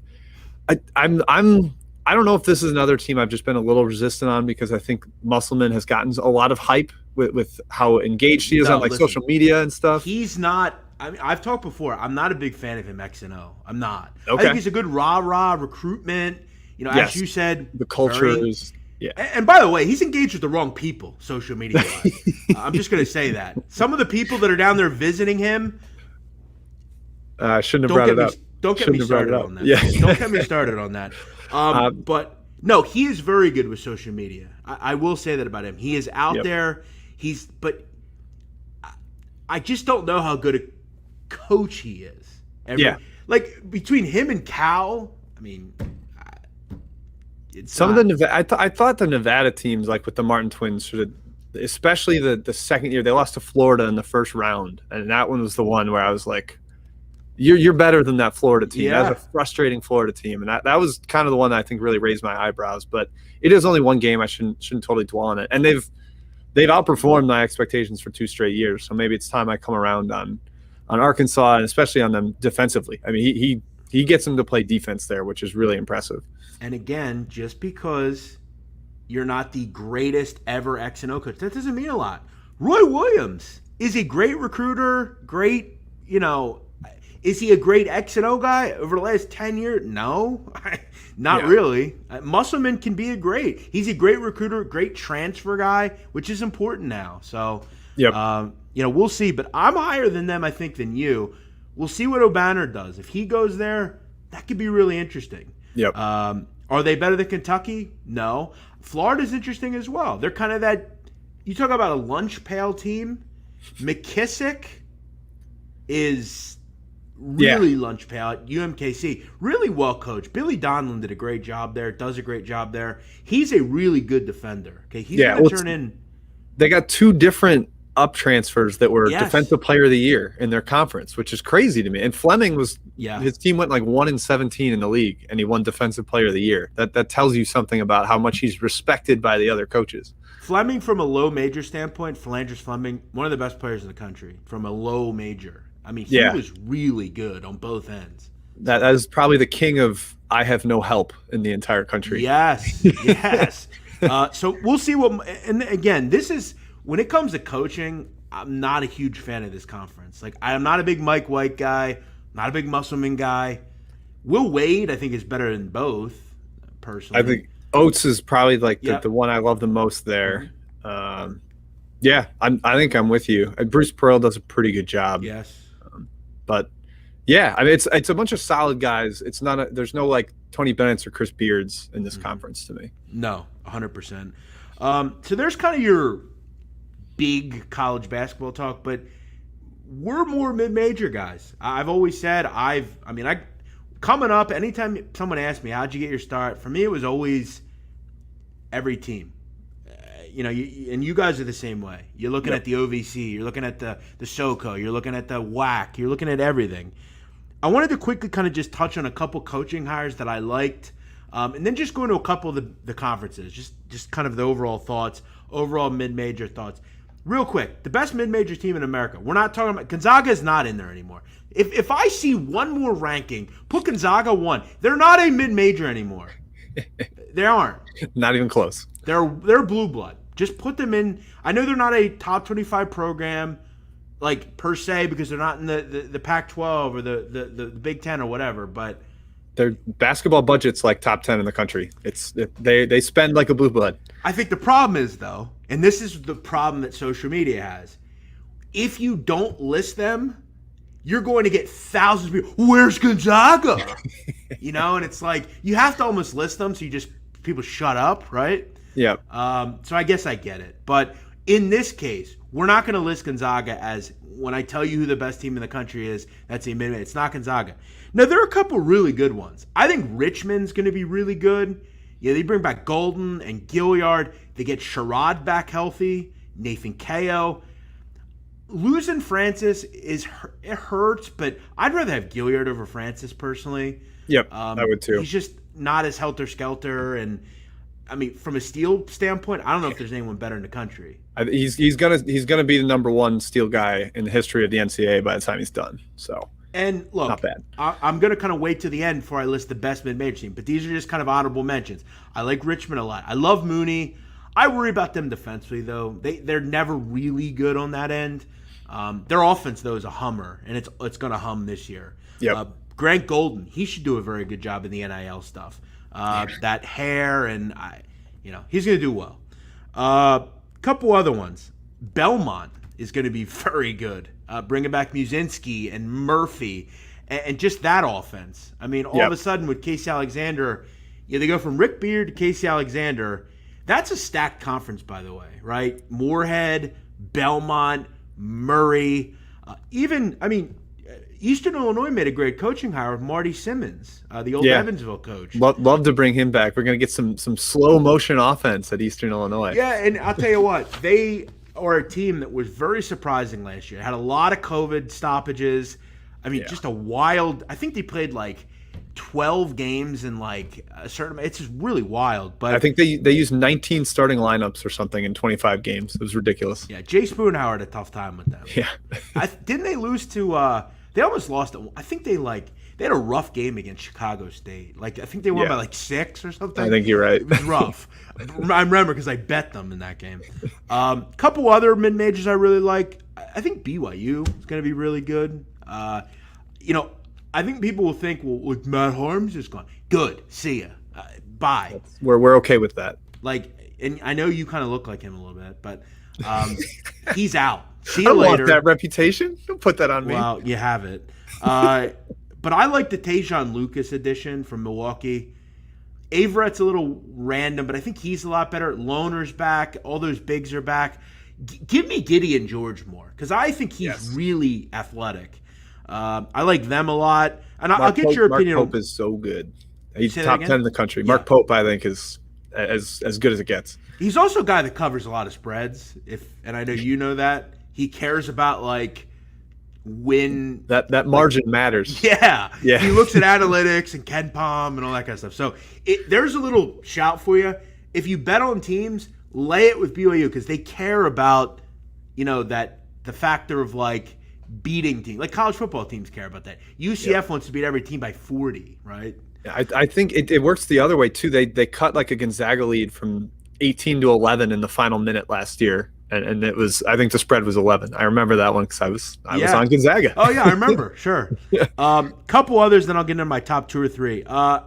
I don't know if this is another team I've just been a little resistant on because I think Musselman has gotten a lot of hype with how engaged he is on social media and stuff. He's not. I mean, I've talked before. I'm not a big fan of him X and O. I'm not. Okay. I think he's a good rah recruitment. You know, Yes. as you said, The culture is And by the way, he's engaged with the wrong people, social media wise. I'm just going to say that. Some of the people that are down there visiting him. Shouldn't have brought it up. Don't get me started on that. Yeah. Don't get me started on that. But no, he is very good with social media. I will say that about him. He is out there. But I just don't know how good a coach he is. Like between him and Cal, I mean, some of the Nevada, I thought the Nevada teams, like with the Martin twins, should have, especially the second year, they lost to Florida in the first round, and that one was the one where I was like, "You're better than that Florida team." Yeah. That was a frustrating Florida team, and that was kind of the one that I think really raised my eyebrows. But it is only one game; I shouldn't totally dwell on it. And they've outperformed my expectations for 2 straight years, so maybe it's time I come around on Arkansas and especially on them defensively. I mean, he gets them to play defense there, which is really impressive. And again, just because you're not the greatest ever X and O coach, that doesn't mean a lot. Roy Williams is a great recruiter, great, is he a great X and O guy over the last 10 years? No, not really. Musselman can be he's a great recruiter, great transfer guy, which is important now. So, we'll see. But I'm higher than them, I think, than you. We'll see what O'Banner does. If he goes there, that could be really interesting. Yep. Are they better than Kentucky? No. Florida's interesting as well. They're kind of that. You talk about a lunch pail team. McKissick is really lunch pail at UMKC. Really well coached. Billy Donlin did a great job there. Does a great job there. He's a really good defender. Okay, he's going to turn in. They got 2 different up transfers that were defensive player of the year in their conference, which is crazy to me. And Fleming was his team went like 1-17 in the league, and he won defensive player of the year. That tells you something about how much he's respected by the other coaches. Fleming, from a low major standpoint, Philandris Fleming, one of the best players in the country from a low major. I mean, he was really good on both ends. That is probably the king of I have no help in the entire country. Yes. So we'll see and again, this is, when it comes to coaching, I'm not a huge fan of this conference. Like, I'm not a big Mike White guy, not a big Musselman guy. Will Wade, I think, is better than both, personally. I think Oates is probably like the one I love the most there. I think I'm with you. Bruce Pearl does a pretty good job. Yes. But yeah, I mean, it's a bunch of solid guys. It's not there's no like Tony Bennett's or Chris Beards in this conference to me. No, 100%. So there's kind of your big college basketball talk, but we're more mid-major guys. I've always said coming up, anytime someone asked me, how'd you get your start? For me, it was always every team. And you guys are the same way. You're looking at the OVC, you're looking at the SoCo, you're looking at the WAC, you're looking at everything. I wanted to quickly kind of just touch on a couple coaching hires that I liked, and then just go into a couple of the conferences, just kind of the overall thoughts, overall mid-major thoughts. Real quick, the best mid-major team in America. We're not talking about – Gonzaga is not in there anymore. If I see one more ranking, put Gonzaga 1. They're not a mid-major anymore. They aren't. Not even close. They're blue blood. Just put them in. I know they're not a top 25 program, like per se, because they're not in the Pac-12 or the Big Ten or whatever. But their basketball budget's like top 10 in the country. They spend like a blue blood. I think the problem is, though, and this is the problem that social media has. If you don't list them, you're going to get thousands of people. Where's Gonzaga? And it's like you have to almost list them so people shut up, right? Yeah. So I guess I get it. But in this case, we're not going to list Gonzaga as, when I tell you who the best team in the country is, that's a mid-major. It's not Gonzaga. Now, there are a couple really good ones. I think Richmond's going to be really good. Yeah, they bring back Golden and Gilliard. They get Sherrod back healthy, Nathan Kao. Losing Francis it hurts, but I'd rather have Gilliard over Francis personally. Yep, I would too. He's just not as helter-skelter, and I mean, from a steal standpoint, I don't know if there's anyone better in the country. He's gonna be the number one steal guy in the history of the NCAA by the time he's done. So, and look, not bad. I'm gonna kind of wait to the end before I list the best mid-major team, but these are just kind of honorable mentions. I like Richmond a lot. I love Mooney. I worry about them defensively though. They're never really good on that end. Their offense though is a hummer, and it's gonna hum this year. Yep. Grant Golden, he should do a very good job in the NIL stuff. That hair, and he's going to do well. Couple other ones. Belmont is going to be very good. Bringing back Musinski and Murphy, and just that offense. I mean, all of a sudden with Casey Alexander, they go from Rick Beard to Casey Alexander. That's a stacked conference, by the way, right? Moorhead, Belmont, Murray, Eastern Illinois made a great coaching hire with Marty Simmons, the old Evansville coach. Love to bring him back. We're going to get some slow motion offense at Eastern Illinois. Yeah, and I'll tell you what, they are a team that was very surprising last year. Had a lot of COVID stoppages. I mean, just a wild – I think they played like 12 games in like a certain – it's just really wild. But I think they used 19 starting lineups or something in 25 games. It was ridiculous. Yeah, Jay Spoonhour had a tough time with them. Yeah. Didn't they lose to they almost lost it. I think they had a rough game against Chicago State. Like I think they won by like 6 or something. I think you're right. It was rough. I remember because I bet them in that game. Couple other mid majors I really like. I think BYU is going to be really good. I think people will think, well, with Matt Harms is gone. Good. See ya. Bye. We're okay with that. And I know you kind of look like him a little bit, but he's out. See I you later. want that reputation. Don't put that on me. Well, you have it. But I like the Tajon Lucas edition from Milwaukee. Averett's a little random, but I think he's a lot better. Lohner's back. All those bigs are back. Give me Gideon George more because I think he's really athletic. I like them a lot. And I'll get your opinion. Mark Pope is so good. He's top 10 in the country. Mark Pope, I think, is as good as it gets. He's also a guy that covers a lot of spreads. And I know you know that. He cares about when that margin matters. Yeah. He looks at analytics and Ken Palm and all that kind of stuff. So there's a little shout for you. If you bet on teams, lay it with BYU because they care about that the factor of beating teams. Like college football teams care about that. UCF wants to beat every team by 40, right? I think it works the other way too. They cut a Gonzaga lead from 18 to 11 in the final minute last year. And it was, I think the spread was 11. I remember that one because I was on Gonzaga. Oh, yeah, I remember. Sure. Couple others, then I'll get into my top 2 or 3. I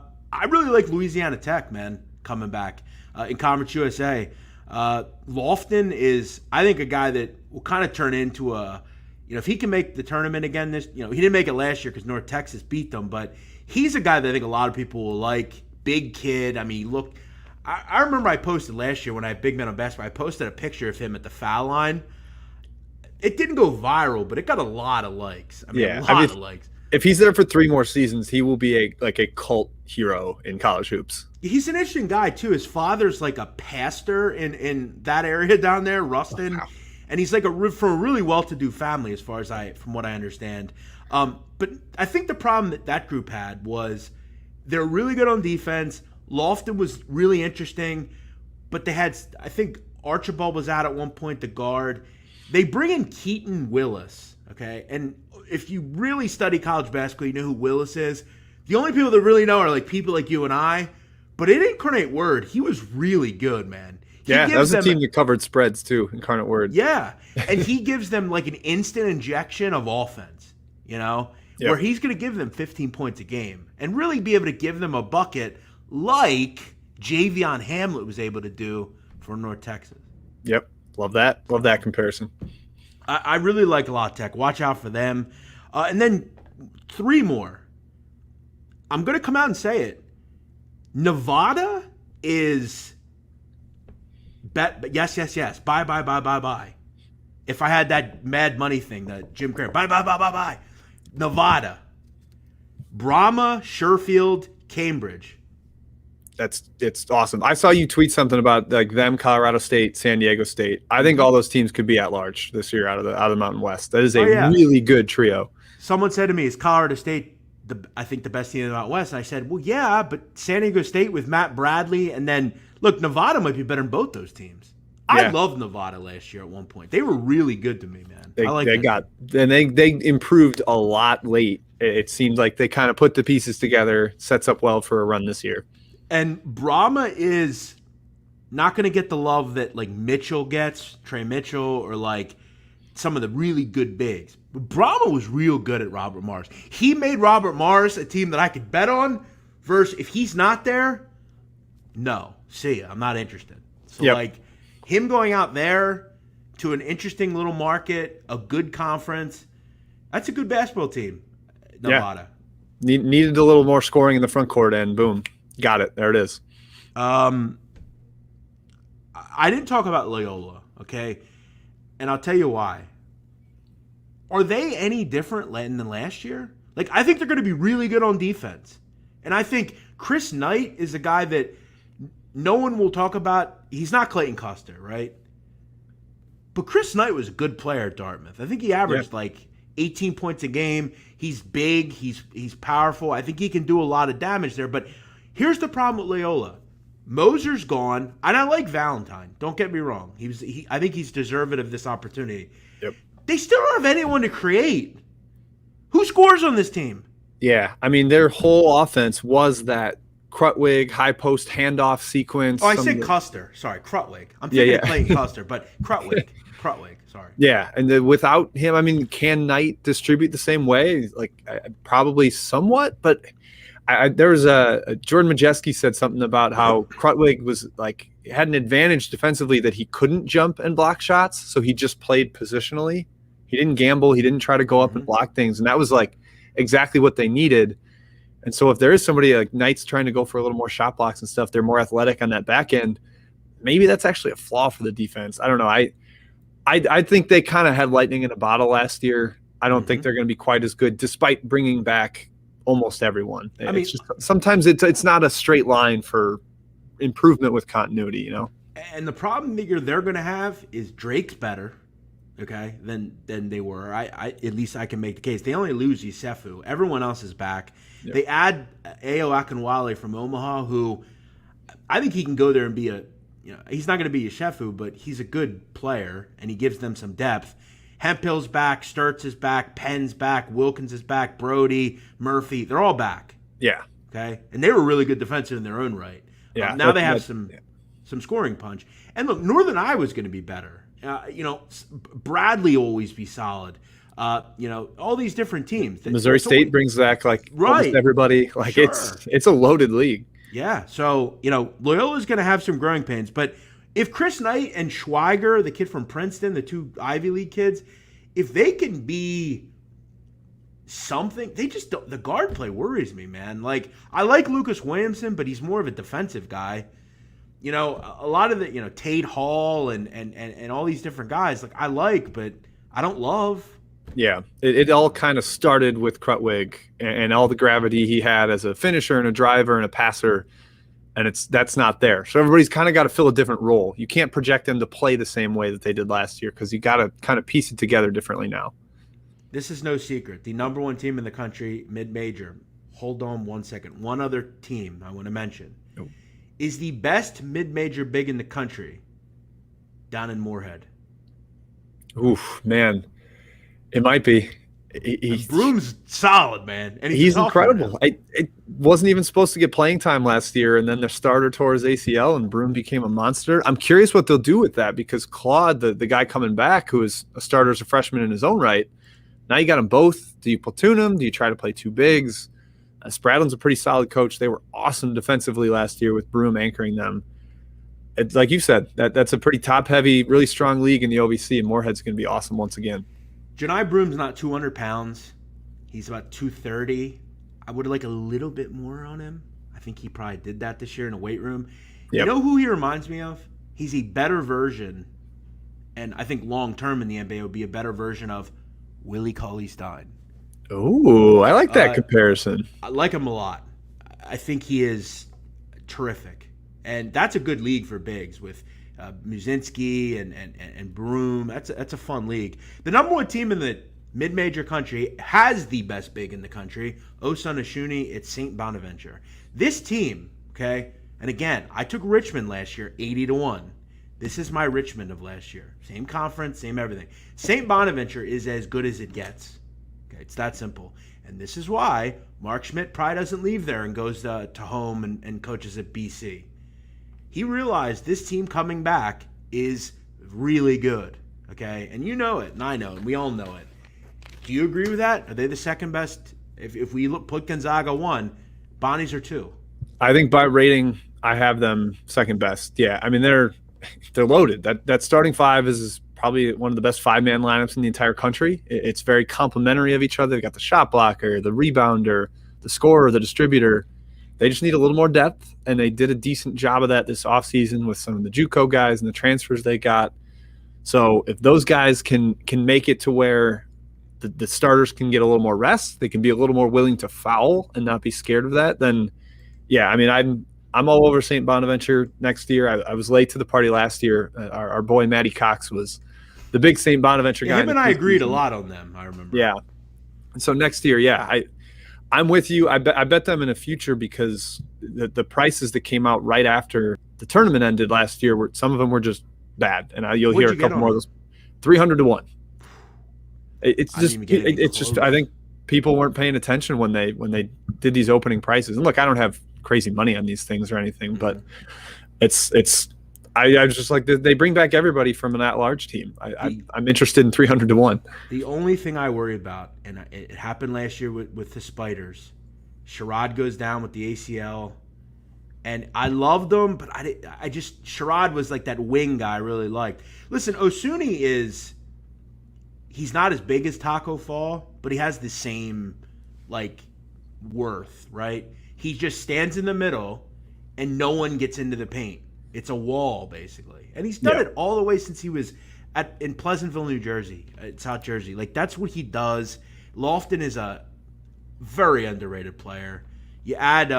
really like Louisiana Tech, man, coming back in Conference USA. Lofton is, I think, a guy that will kind of turn into if he can make the tournament again he didn't make it last year because North Texas beat them, but he's a guy that I think a lot of people will like. Big kid. I mean, look. I remember I posted last year when I had Big Men on Basketball, I posted a picture of him at the foul line. It didn't go viral, but it got a lot of likes. A lot of likes. If he's there for 3 more seasons, he will be a cult hero in college hoops. He's an interesting guy, too. His father's like a pastor in that area down there, Ruston. Wow. And he's from a really well-to-do family as far as from what I understand. But I think the problem that group had was they're really good on defense. Lofton was really interesting, but they had, I think Archibald was out at one point, the guard. They bring in Keaton Willis, okay? And if you really study college basketball, you know who Willis is. The only people that really know are people like you and I, but at Incarnate Word, he was really good, man. That was a team that covered spreads too, Incarnate Word. Yeah, and he gives them an instant injection of offense, where he's going to give them 15 points a game and really be able to give them a bucket like Javion Hamlet was able to do for North Texas. Yep. Love that. Love that comparison. I really like La Tech. Watch out for them. And then 3 more. I'm going to come out and say it. Nevada is yes. Bye. if I had that Mad Money thing, that Jim Cramer, bye. Nevada, Brahma, Sherfield, Cambridge. It's awesome. I saw you tweet something about like them, Colorado State, San Diego State. I think all those teams could be at large this year out of the Mountain West. That is a really good trio. Someone said to me, "Is Colorado State I think the best team in the Mountain West?" And I said, "Well, yeah, but San Diego State with Matt Bradley, and then look, Nevada might be better than both those teams." I loved Nevada last year at one point. They were really good to me, man. They improved a lot late. It seemed like they kind of put the pieces together, sets up well for a run this year. And Brahma is not going to get the love that like Mitchell gets, Trey Mitchell, or like some of the really good bigs. But Brahma was real good at Robert Morris. He made Robert Morris a team that I could bet on. Versus if he's not there, no, see ya, I'm not interested. So like him going out there to an interesting little market, a good conference, that's a good basketball team. Nevada. Needed a little more scoring in the front court, and boom. Got it. There it is. I didn't talk about Loyola, okay? And I'll tell you why. Are they any different than last year? Like, I think they're going to be really good on defense. And I think Chris Knight is a guy that no one will talk about. He's not Clayton Custer, right? But Chris Knight was a good player at Dartmouth. I think he averaged like 18 points a game. He's big. He's powerful. I think he can do a lot of damage there. But here's the problem with Loyola. Moser's gone, and I like Valentine. Don't get me wrong. I think he's deserving of this opportunity. Yep. They still don't have anyone to create. Who scores on this team? Yeah, I mean, their whole offense was that Krutwig high post handoff sequence. Oh, I said Custer. Sorry, Krutwig. I'm thinking of Clayton Custer, but Krutwig. Sorry. Yeah, and without him, I mean, can Knight distribute the same way? Like, probably somewhat, but there was a Jordan Majeski said something about how Krutwig was like had an advantage defensively that he couldn't jump and block shots, so he just played positionally. He didn't gamble. He didn't try to go up and block things, and that was like exactly what they needed. And so if there is somebody like Knight's trying to go for a little more shot blocks and stuff, they're more athletic on that back end. Maybe that's actually a flaw for the defense. I don't know. I think they kind of had lightning in a bottle last year. I don't think they're going to be quite as good, despite bringing back almost everyone. I mean, sometimes it's not a straight line for improvement with continuity, you know. And the problem that they're going to have is Drake's better, okay, than they were. I at least I can make the case. They only lose Yusefu. Everyone else is back. Yep. They add Ayo Akinwale from Omaha, who I think he can go there and be he's not going to be Yusefu, but he's a good player, and he gives them some depth. Hemphill's back, Sturts is back, Penn's back, Wilkins is back, Brody, Murphy, they're all back. Yeah. Okay? And they were really good defensive in their own right. Yeah. Now they have some scoring punch. And look, Northern Iowa's going to be better. Bradley will always be solid. All these different teams. Missouri State brings back almost everybody. Like it's a loaded league. Yeah. So, Loyola's going to have some growing pains, but if Chris Knight and Schweiger, the kid from Princeton, the two Ivy League kids, if they can be something, they just don't. The guard play worries me, man. Like, I like Lucas Williamson, but he's more of a defensive guy. A lot of the, Tate Hall and all these different guys, like, I like, but I don't love. Yeah, it all kind of started with Krutwig and all the gravity he had as a finisher and a driver and a passer. And that's not there. So everybody's kind of got to fill a different role. You can't project them to play the same way that they did last year because you got to kind of piece it together differently now. This is no secret. The number one team in the country, mid-major, hold on one second. One other team I want to mention is the best mid-major big in the country down in Moorhead. Oof, man. It might be. Broom's solid, man. And he's incredible. It wasn't even supposed to get playing time last year, and then their starter tore his ACL, and Broom became a monster. I'm curious what they'll do with that because Claude, the guy coming back, who is a starter as a freshman in his own right, now you got them both. Do you platoon them? Do you try to play two bigs? Spradlin's a pretty solid coach. They were awesome defensively last year with Broom anchoring them. It's like you said, that's a pretty top-heavy, really strong league in the OVC, and Moorhead's going to be awesome once again. Janai Broom's not 200 pounds. He's about 230. I would like a little bit more on him. I think he probably did that this year in a weight room. Yep. You know who he reminds me of? He's a better version. and I think long term in the NBA would be a better version of Willie Cauley-Stein. Oh, I like that comparison. I like him a lot. I think he is terrific, and that's a good league for bigs with Muzinski and Broom. That's a fun league. The number one team in the mid-major country has the best big in the country. Osunashuni, it's St. Bonaventure. This team, okay, and again, I took Richmond last year, 80-1. This is my Richmond of last year. Same conference, same everything. St. Bonaventure is as good as it gets. Okay, it's that simple. And this is why Mark Schmidt probably doesn't leave there and goes to home and coaches at BC. He realized this team coming back is really good, okay? And you know it, and I know it, and we all know it. Do you agree with that? Are they the second best? If we put Gonzaga 1, Bonnie's are 2. I think by rating, I have them second best. Yeah, I mean, they're loaded. That starting five is probably one of the best 5-man lineups in the entire country. It's very complementary of each other. They got the shot blocker, the rebounder, the scorer, the distributor. They just need a little more depth, and they did a decent job of that this offseason with some of the JUCO guys and the transfers they got. So if those guys can make it to where the starters can get a little more rest, they can be a little more willing to foul and not be scared of that, then yeah, I mean, I'm all over St. Bonaventure next year. I was late to the party last year. Our boy Matty Cox was the big St. Bonaventure guy. Him and I agreed a lot on them, I remember. Yeah. And so next year, yeah, I'm with you. I bet them in the future because the prices that came out right after the tournament ended last year, some of them were just bad. And you'll hear a couple more of those. 300-1. It's just I think people weren't paying attention when they did these opening prices. And look, I don't have crazy money on these things or anything, but I was just like, they bring back everybody from an at-large team. I'm interested in 300-1. The only thing I worry about, and it happened last year with the Spiders, Sherrod goes down with the ACL, and I loved him, but Sherrod was like that wing guy I really liked. Listen, Osuni he's not as big as Taco Fall, but he has the same worth, right? He just stands in the middle, and no one gets into the paint. It's a wall, basically. And he's done it all the way since he was in Pleasantville, New Jersey, South Jersey. That's what he does. Lofton is a very underrated player. You add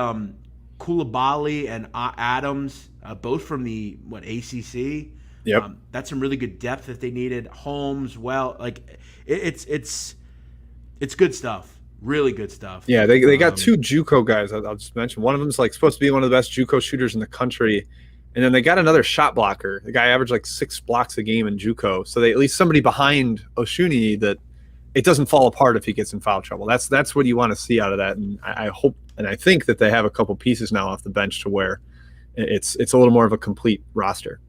Koulibaly and Adams, both from the, ACC. Yep. That's some really good depth that they needed. Holmes, it's good stuff. Really good stuff. Yeah, they got 2 JUCO guys. I'll just mention. One of them's supposed to be one of the best JUCO shooters in the country. And then they got another shot blocker. The guy averaged 6 blocks a game in JUCO. So they at least somebody behind Oshuni that it doesn't fall apart if he gets in foul trouble. That's what you want to see out of that. And I hope and I think that they have a couple pieces now off the bench to where it's a little more of a complete roster.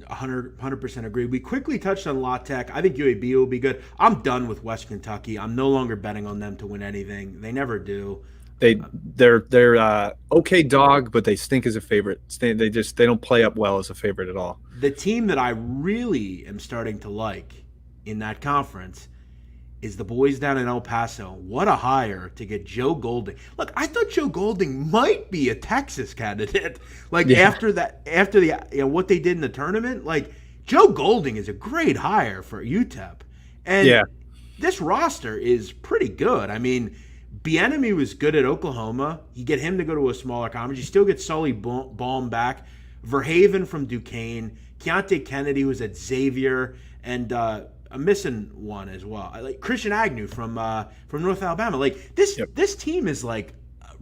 100% agree. We quickly touched on La Tech. I think UAB will be good. I'm done with West Kentucky. I'm no longer betting on them to win anything. They never do. They're okay dog, but they stink as a favorite. They don't play up well as a favorite at all. The team that I really am starting to like in that conference is the boys down in El Paso. What a hire to get Joe Golding. Look, I thought Joe Golding might be a Texas candidate. After what they did in the tournament, Joe Golding is a great hire for UTEP. And this roster is pretty good. I mean, Bieniemy was good at Oklahoma. You get him to go to a smaller conference. You still get Sully Baum back. Verhaven from Duquesne. Keontae Kennedy was at Xavier. And I'm missing one as well. Christian Agnew from North Alabama. This team is a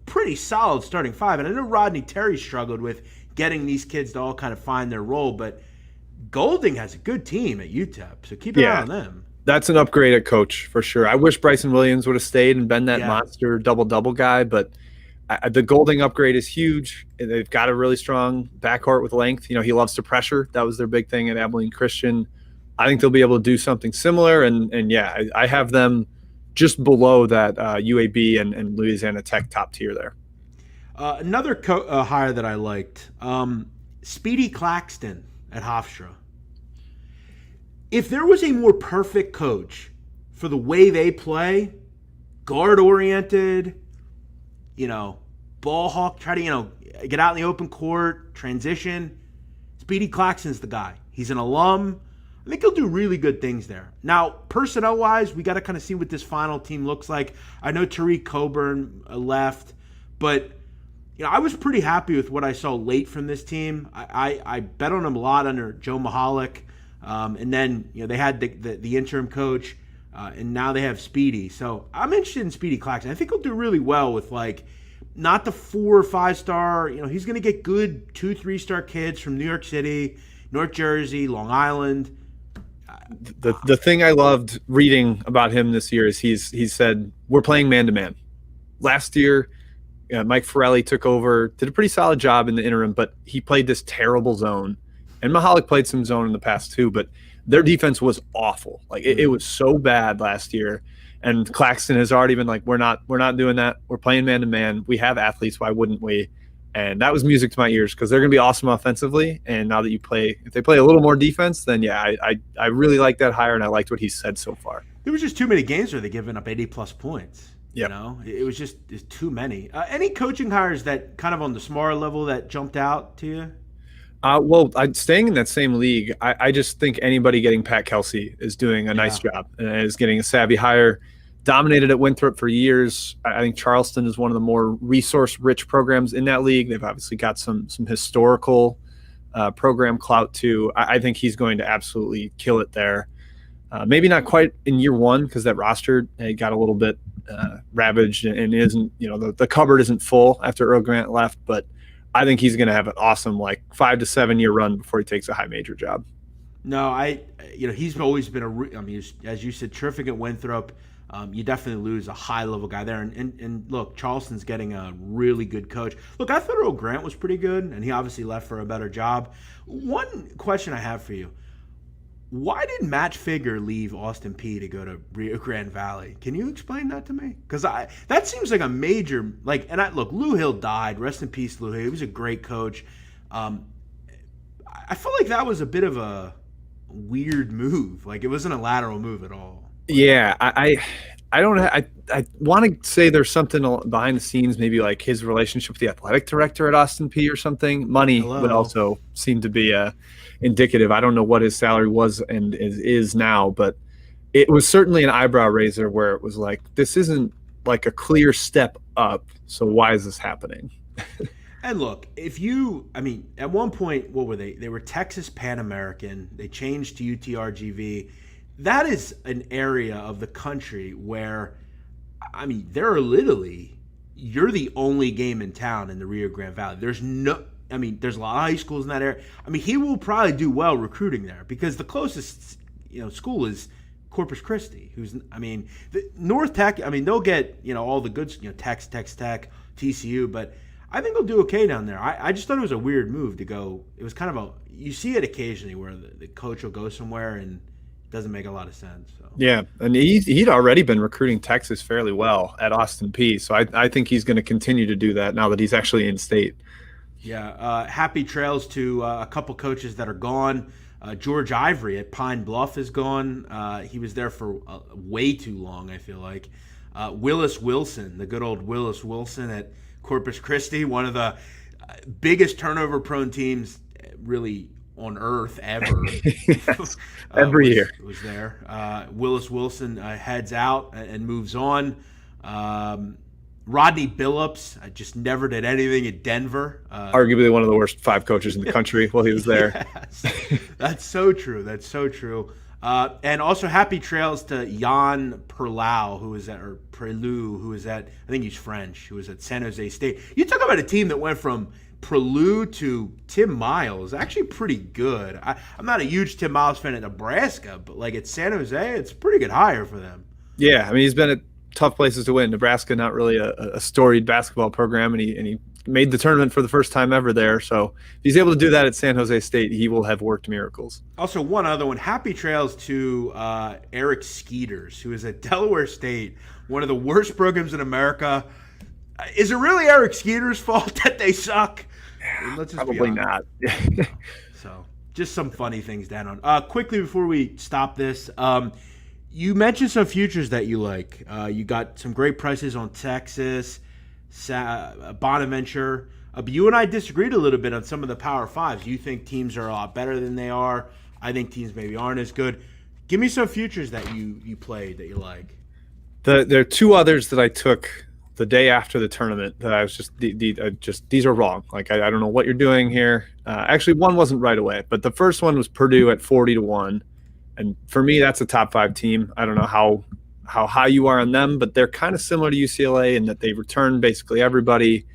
pretty solid starting five. And I know Rodney Terry struggled with getting these kids to all kind of find their role, but Golding has a good team at UTEP, so keep an eye on them. That's an upgrade at coach for sure. I wish Bryson Williams would have stayed and been that monster double-double guy, but the Golding upgrade is huge. They've got a really strong backcourt with length. He loves to pressure. That was their big thing at Abilene Christian. I think they'll be able to do something similar, and I have them just below that UAB and Louisiana Tech top tier there. Another hire that I liked, Speedy Claxton at Hofstra. If there was a more perfect coach for the way they play, guard-oriented, ball hawk, try to, get out in the open court, transition, Speedy Claxton's the guy. He's an alum. I think he'll do really good things there. Now, personnel-wise, we got to kind of see what this final team looks like. I know Tariq Coburn left, but I was pretty happy with what I saw late from this team. I bet on them a lot under Joe Mahalik, and then they had the interim coach, and now they have Speedy. So I'm interested in Speedy Claxton. I think he'll do really well with not the 4 or 5 star. He's going to get good 2, 3 star kids from New York City, North Jersey, Long Island. The thing I loved reading about him this year is he said we're playing man to man. Last year, Mike Forelli took over, did a pretty solid job in the interim, but he played this terrible zone. And Mahalik played some zone in the past too, but their defense was awful. It was so bad last year. And Claxton has already been we're not doing that. We're playing man to man. We have athletes. Why wouldn't we? And that was music to my ears because they're going to be awesome offensively. And now that if they play a little more defense, then I really like that hire, and I liked what he said so far. There was just too many games where they're giving up 80-plus points. Yep. It was just too many. Any coaching hires that kind of on the smaller level that jumped out to you? Well, staying in that same league, I just think anybody getting Pat Kelsey is doing a nice job and is getting a savvy hire. Dominated at Winthrop for years. I think Charleston is one of the more resource-rich programs in that league. They've obviously got some historical program clout too. I think he's going to absolutely kill it there. Maybe not quite in year one because that roster got a little bit ravaged and isn't, the cupboard isn't full after Earl Grant left, but I think he's going to have an awesome 5 to 7 year run before he takes a high major job. No, he's always been as you said, terrific at Winthrop. You definitely lose a high-level guy there. And look, Charleston's getting a really good coach. Look, I thought Earl Grant was pretty good, and he obviously left for a better job. One question I have for you. Why did Matt Figger leave Austin Peay to go to Rio Grande Valley? Can you explain that to me? Because that seems like a major look, Lou Hill died. Rest in peace, Lou Hill. He was a great coach. I felt like that was a bit of a weird move. It wasn't a lateral move at all. Yeah, I don't. I want to say there's something behind the scenes, maybe his relationship with the athletic director at Austin Peay or something. Money would also seem to be indicative. I don't know what his salary was and is now, but it was certainly an eyebrow raiser where it was this isn't a clear step up. So why is this happening? And look, at one point, what were they? They were Texas Pan American. They changed to UTRGV. That is an area of the country where, there are you're the only game in town in the Rio Grande Valley. There's there's a lot of high schools in that area. He will probably do well recruiting there because the closest, school is Corpus Christi, North Tech, they'll get, all the good, Tech, TCU, but I think they'll do okay down there. I just thought it was a weird move to go. It was kind of you see it occasionally where the coach will go somewhere and doesn't make a lot of sense. So. Yeah, and he'd already been recruiting Texas fairly well at Austin Peay, so I think he's going to continue to do that now that he's actually in state. Yeah, happy trails to a couple coaches that are gone. George Ivory at Pine Bluff is gone. He was there for way too long, I feel like. Willis Wilson, the good old Willis Wilson at Corpus Christi, one of the biggest turnover-prone teams really on earth ever. Yes, every year was there. Willis Wilson heads out and moves on. Rodney Billups just never did anything at Denver. Arguably one of the worst 5 coaches in the country while he was there. Yes. That's so true. That's so true. And also happy trails to Jan Perlau, who was at, I think he's French, who was at San Jose State. You talk about a team that went from Perlu to Tim Miles, actually pretty good. I'm not a huge Tim Miles fan at Nebraska, but at San Jose, it's a pretty good hire for them. Yeah, he's been at tough places to win. Nebraska, not really a storied basketball program, and he made the tournament for the first time ever there. So if he's able to do that at San Jose State, he will have worked miracles. Also, one other one, happy trails to Eric Skeeters, who is at Delaware State, one of the worst programs in America. Is it really Eric Skeeter's fault that they suck? Let's just probably not. So just some funny things down on. Quickly before we stop this, you mentioned some futures that you like. You got some great prices on Texas, Bonaventure. But you and I disagreed a little bit on some of the Power Fives. You think teams are a lot better than they are. I think teams maybe aren't as good. Give me some futures that you played that you like. There are two others that I took the day after the tournament that I was just these are wrong. Like I don't know what you're doing here. Actually, one wasn't right away, but the first one was Purdue at 40-1, and for me, that's a top 5 team. I don't know how high you are on them, but they're kind of similar to UCLA in that they return basically everybody.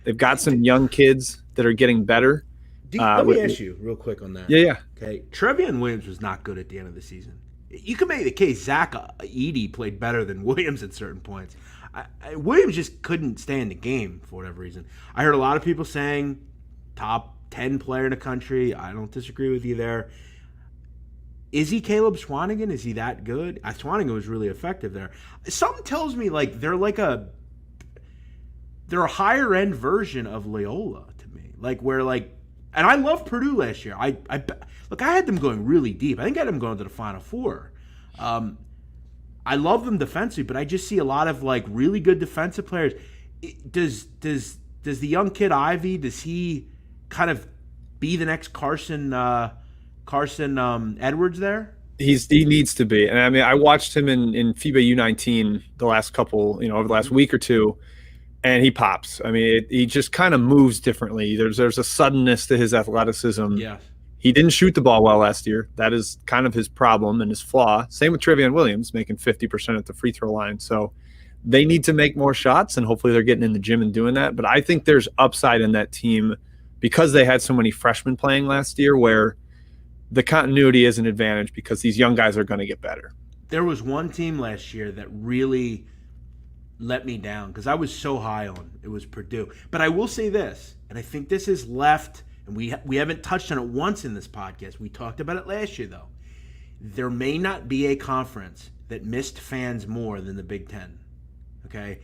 They've got some young kids that are getting better. Let me ask you real quick on that. Yeah. Okay, Trevion Williams was not good at the end of the season. You could make the case Zach Edey played better than Williams at certain points. Williams just couldn't stay in the game for whatever reason. I heard a lot of people saying top 10 player in the country. I don't disagree with you there. Is he Caleb Swanigan? Is he that good? Swanigan was really effective there. Something tells me like they're a higher end version of Loyola to me. Like where like, and I love Purdue last year. I had them going really deep. I think I had them going to the Final Four. I love them defensively, but I just see a lot of like really good defensive players. Does the young kid Ivy, does he kind of be the next Carson Edwards there? He needs to be. And I mean, I watched him in FIBA U19 the last couple, over the last week or two, and he pops. I mean, he just kind of moves differently. There's a suddenness to his athleticism. Yeah. He didn't shoot the ball well last year. That is kind of his problem and his flaw. Same with Trevion Williams, making 50% at the free throw line. So they need to make more shots, and hopefully they're getting in the gym and doing that. But I think there's upside in that team because they had so many freshmen playing last year where the continuity is an advantage because these young guys are going to get better. There was one team last year that really let me down because I was so high on. It was Purdue. But I will say this, and I think this is left – and we haven't touched on it once in this podcast. We talked about it last year, though. There may not be a conference that missed fans more than the Big Ten. Okay?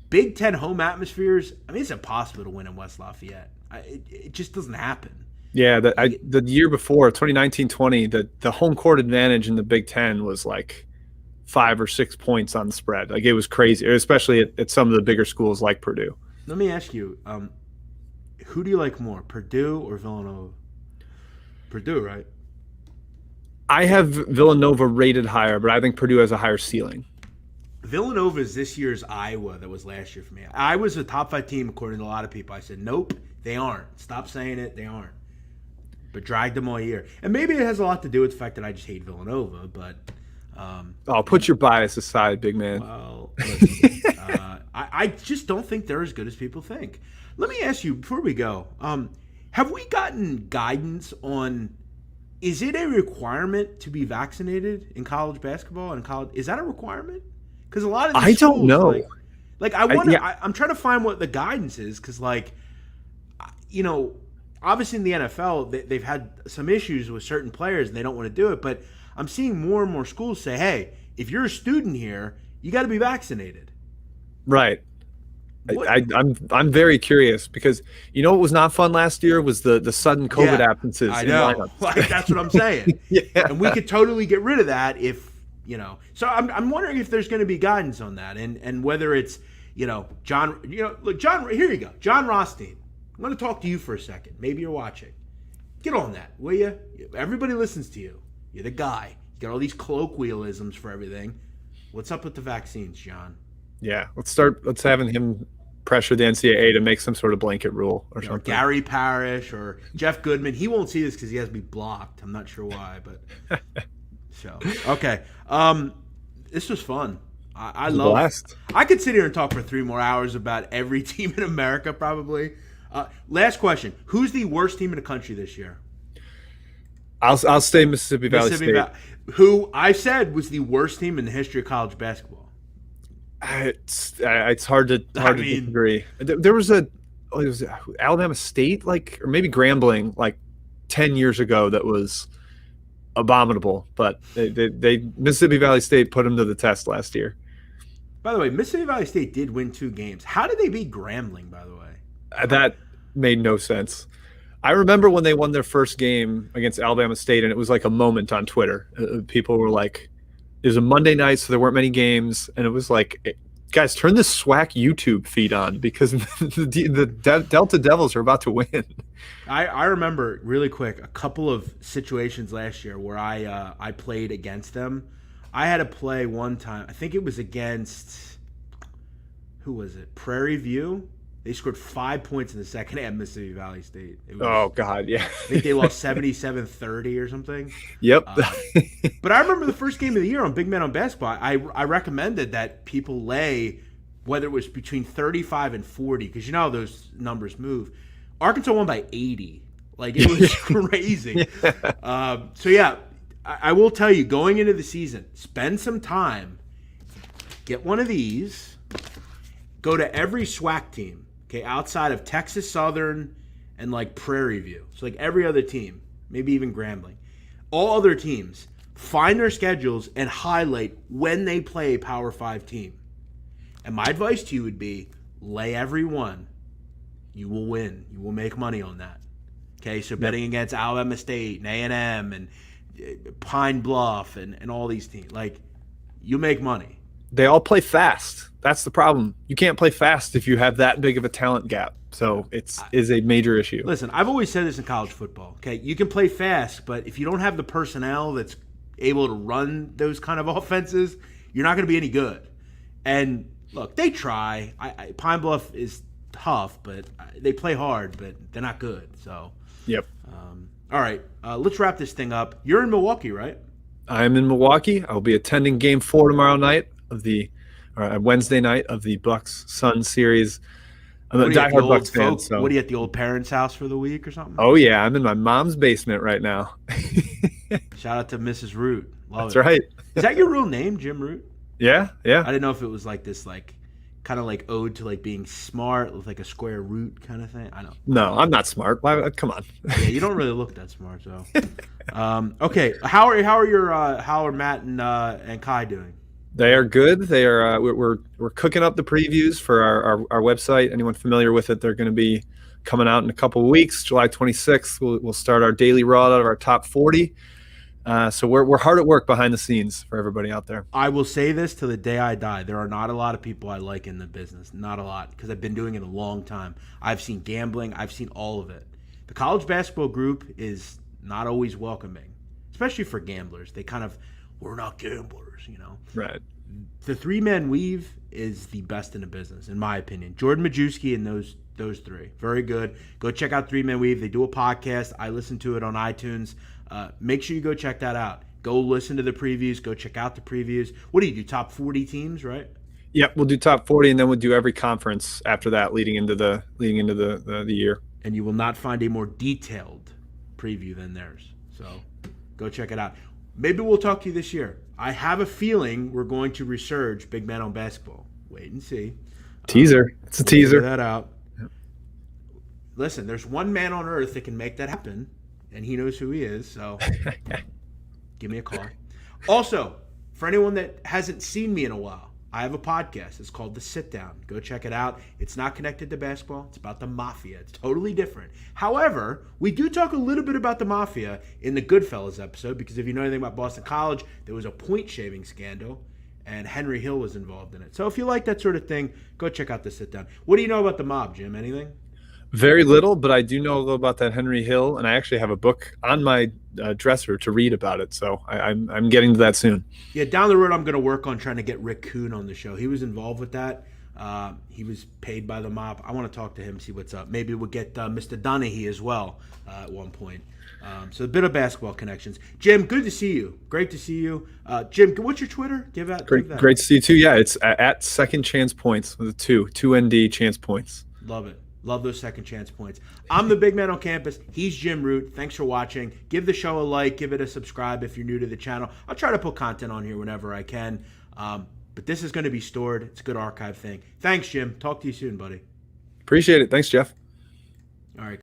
Big Ten home atmospheres, I mean, it's impossible to win in West Lafayette. It just doesn't happen. Yeah, the year before, 2019-20, the home court advantage in the Big Ten was like 5 or 6 points on the spread. Like, it was crazy, especially at some of the bigger schools like Purdue. Let me ask you, who do you like more, Purdue or Villanova? Purdue, right? I have Villanova rated higher, but I think Purdue has a higher ceiling. Villanova is this year's Iowa that was last year for me. Iowa's a top 5 team according to a lot of people. I said, nope, they aren't. Stop saying it, they aren't. But dragged them all year. And maybe it has a lot to do with the fact that I just hate Villanova, but... put your bias aside, big man. Well, listen, I just don't think they're as good as people think. Let me ask you, before we go, have we gotten guidance on, is it a requirement to be vaccinated in college basketball and college? Is that a requirement? Because a lot of these schools, don't know. Like I wonder, I'm trying to find what the guidance is because, like, obviously in the NFL, they've had some issues with certain players and they don't want to do it. But I'm seeing more and more schools say, hey, if you're a student here, you got to be vaccinated. Right. I'm very curious because what was not fun last year was the sudden COVID absences. I know. Like, that's what I'm saying. Yeah. And we could totally get rid of that if, So I'm wondering if there's going to be guidance on that and whether it's, John, look, John, here you go. John Rothstein. I'm going to talk to you for a second. Maybe you're watching. Get on that, will you? Everybody listens to you. You're the guy. You got all these colloquialisms for everything. What's up with the vaccines, John? Yeah, let's having him pressure the NCAA to make some sort of blanket rule or something. Gary Parrish or Jeff Goodman. He won't see this because he has to be blocked. I'm not sure why, but so okay. This was fun. I love. Blast. I could sit here and talk for 3 more hours about every team in America, probably. Last question: who's the worst team in the country this year? I'll say Mississippi Valley State, who I said was the worst team in the history of college basketball. It's hard to disagree. There was Alabama State, or maybe Grambling, 10 years ago that was abominable. But they Mississippi Valley State put them to the test last year. By the way, Mississippi Valley State did win 2 games. How did they beat Grambling? By the way, that made no sense. I remember when they won their first game against Alabama State, and it was like a moment on Twitter. People were like, it was a Monday night, so there weren't many games, and it was like Guys, turn the SWAC YouTube feed on because the Delta Devils are about to win. I remember really quick a couple of situations last year where I played against them. I had to play one time. I think it was against, who was it? Prairie View. They scored 5 points in the second half. Mississippi Valley State. Oh God, yeah. I think they lost 77-30 or something. Yep. But I remember the first game of the year on Big Men on Basketball. I recommended that people lay, whether it was between 35 and 40, because you know how those numbers move. Arkansas won by 80. Like, it was crazy. So yeah, I will tell you, going into the season, spend some time, get one of these, go to every SWAC team. Okay, outside of Texas Southern and like Prairie View. So like every other team, maybe even Grambling. All other teams, find their schedules and highlight when they play a Power 5 team. And my advice to you would be, lay every one. You will win. You will make money on that. Okay, so betting against Alabama State and A&M and Pine Bluff and all these teams. Like, you make money. They all play fast. That's the problem. You can't play fast if you have that big of a talent gap. So it is a major issue. Listen, I've always said this in college football. Okay, you can play fast, but if you don't have the personnel that's able to run those kind of offenses, you're not going to be any good. And look, they try. Pine Bluff is tough, but they play hard, but they're not good. So, yep. All right, let's wrap this thing up. You're in Milwaukee, right? I'm in Milwaukee. I'll be attending Game 4 tomorrow night of Wednesday night of the Bucks-Suns series. I'm a diehard Bucks fan. So. What are you at the old parents' house for the week or something? Oh yeah, I'm in my mom's basement right now. Shout out to Mrs. Root. That's right. Is that your real name, Jim Root? Yeah. I didn't know if it was like this, like kind of like ode to like being smart with like a square root kind of thing. I know. No, I'm not smart. Why? Come on. Yeah, you don't really look that smart, so. Okay, how are Matt and Kai doing? They are good. They are. We're cooking up the previews for our website. Anyone familiar with it? They're going to be coming out in a couple of weeks. July 26th, we'll start our daily raw out of our top 40. So we're hard at work behind the scenes for everybody out there. I will say this to the day I die. There are not a lot of people I like in the business. Not a lot, because I've been doing it a long time. I've seen gambling. I've seen all of it. The college basketball group is not always welcoming, especially for gamblers. They kind of, we're not gamblers, you know. Right. The three-man weave is the best in the business, in my opinion. Jordan Majewski and those three. Very good. Go check out Three-Man Weave. They do a podcast. I listen to it on iTunes. Make sure you go check that out. Go listen to the previews. Go check out the previews. What do you do? Top 40 teams, right? Yep, we'll do top 40, and then we'll do every conference after that, leading into the year. And you will not find a more detailed preview than theirs. So go check it out. Maybe we'll talk to you this year. I have a feeling we're going to resurge Big Men on Basketball. Wait and see. Teaser. It's a teaser. Figure that out. Yep. Listen, there's one man on earth that can make that happen, and he knows who he is. So give me a call. Also, for anyone that hasn't seen me in a while, I have a podcast. It's called The Sit Down. Go check it out. It's not connected to basketball. It's about the mafia. It's totally different. However, we do talk a little bit about the mafia in the Goodfellas episode, because if you know anything about Boston College, there was a point shaving scandal, and Henry Hill was involved in it. So if you like that sort of thing, go check out The Sit Down. What do you know about the mob, Jim? Anything? Very little, but I do know a little about that Henry Hill, and I actually have a book on my dresser to read about it. So I'm getting to that soon. Yeah, down the road, I'm going to work on trying to get Rick Kuhn on the show. He was involved with that. He was paid by the mob. I want to talk to him, see what's up. Maybe we'll get Mr. Donahue as well at one point. So a bit of basketball connections. Jim, good to see you. Great to see you. Jim, what's your Twitter? Give that. Great to see you too. Yeah, it's at Second Chance Points with a 2 ND Chance Points. Love it. Love those second chance points. I'm the big man on campus. He's Jim Root. Thanks for watching. Give the show a like. Give it a subscribe if you're new to the channel. I'll try to put content on here whenever I can. But this is going to be stored. It's a good archive thing. Thanks, Jim. Talk to you soon, buddy. Appreciate it. Thanks, Jeff. All right.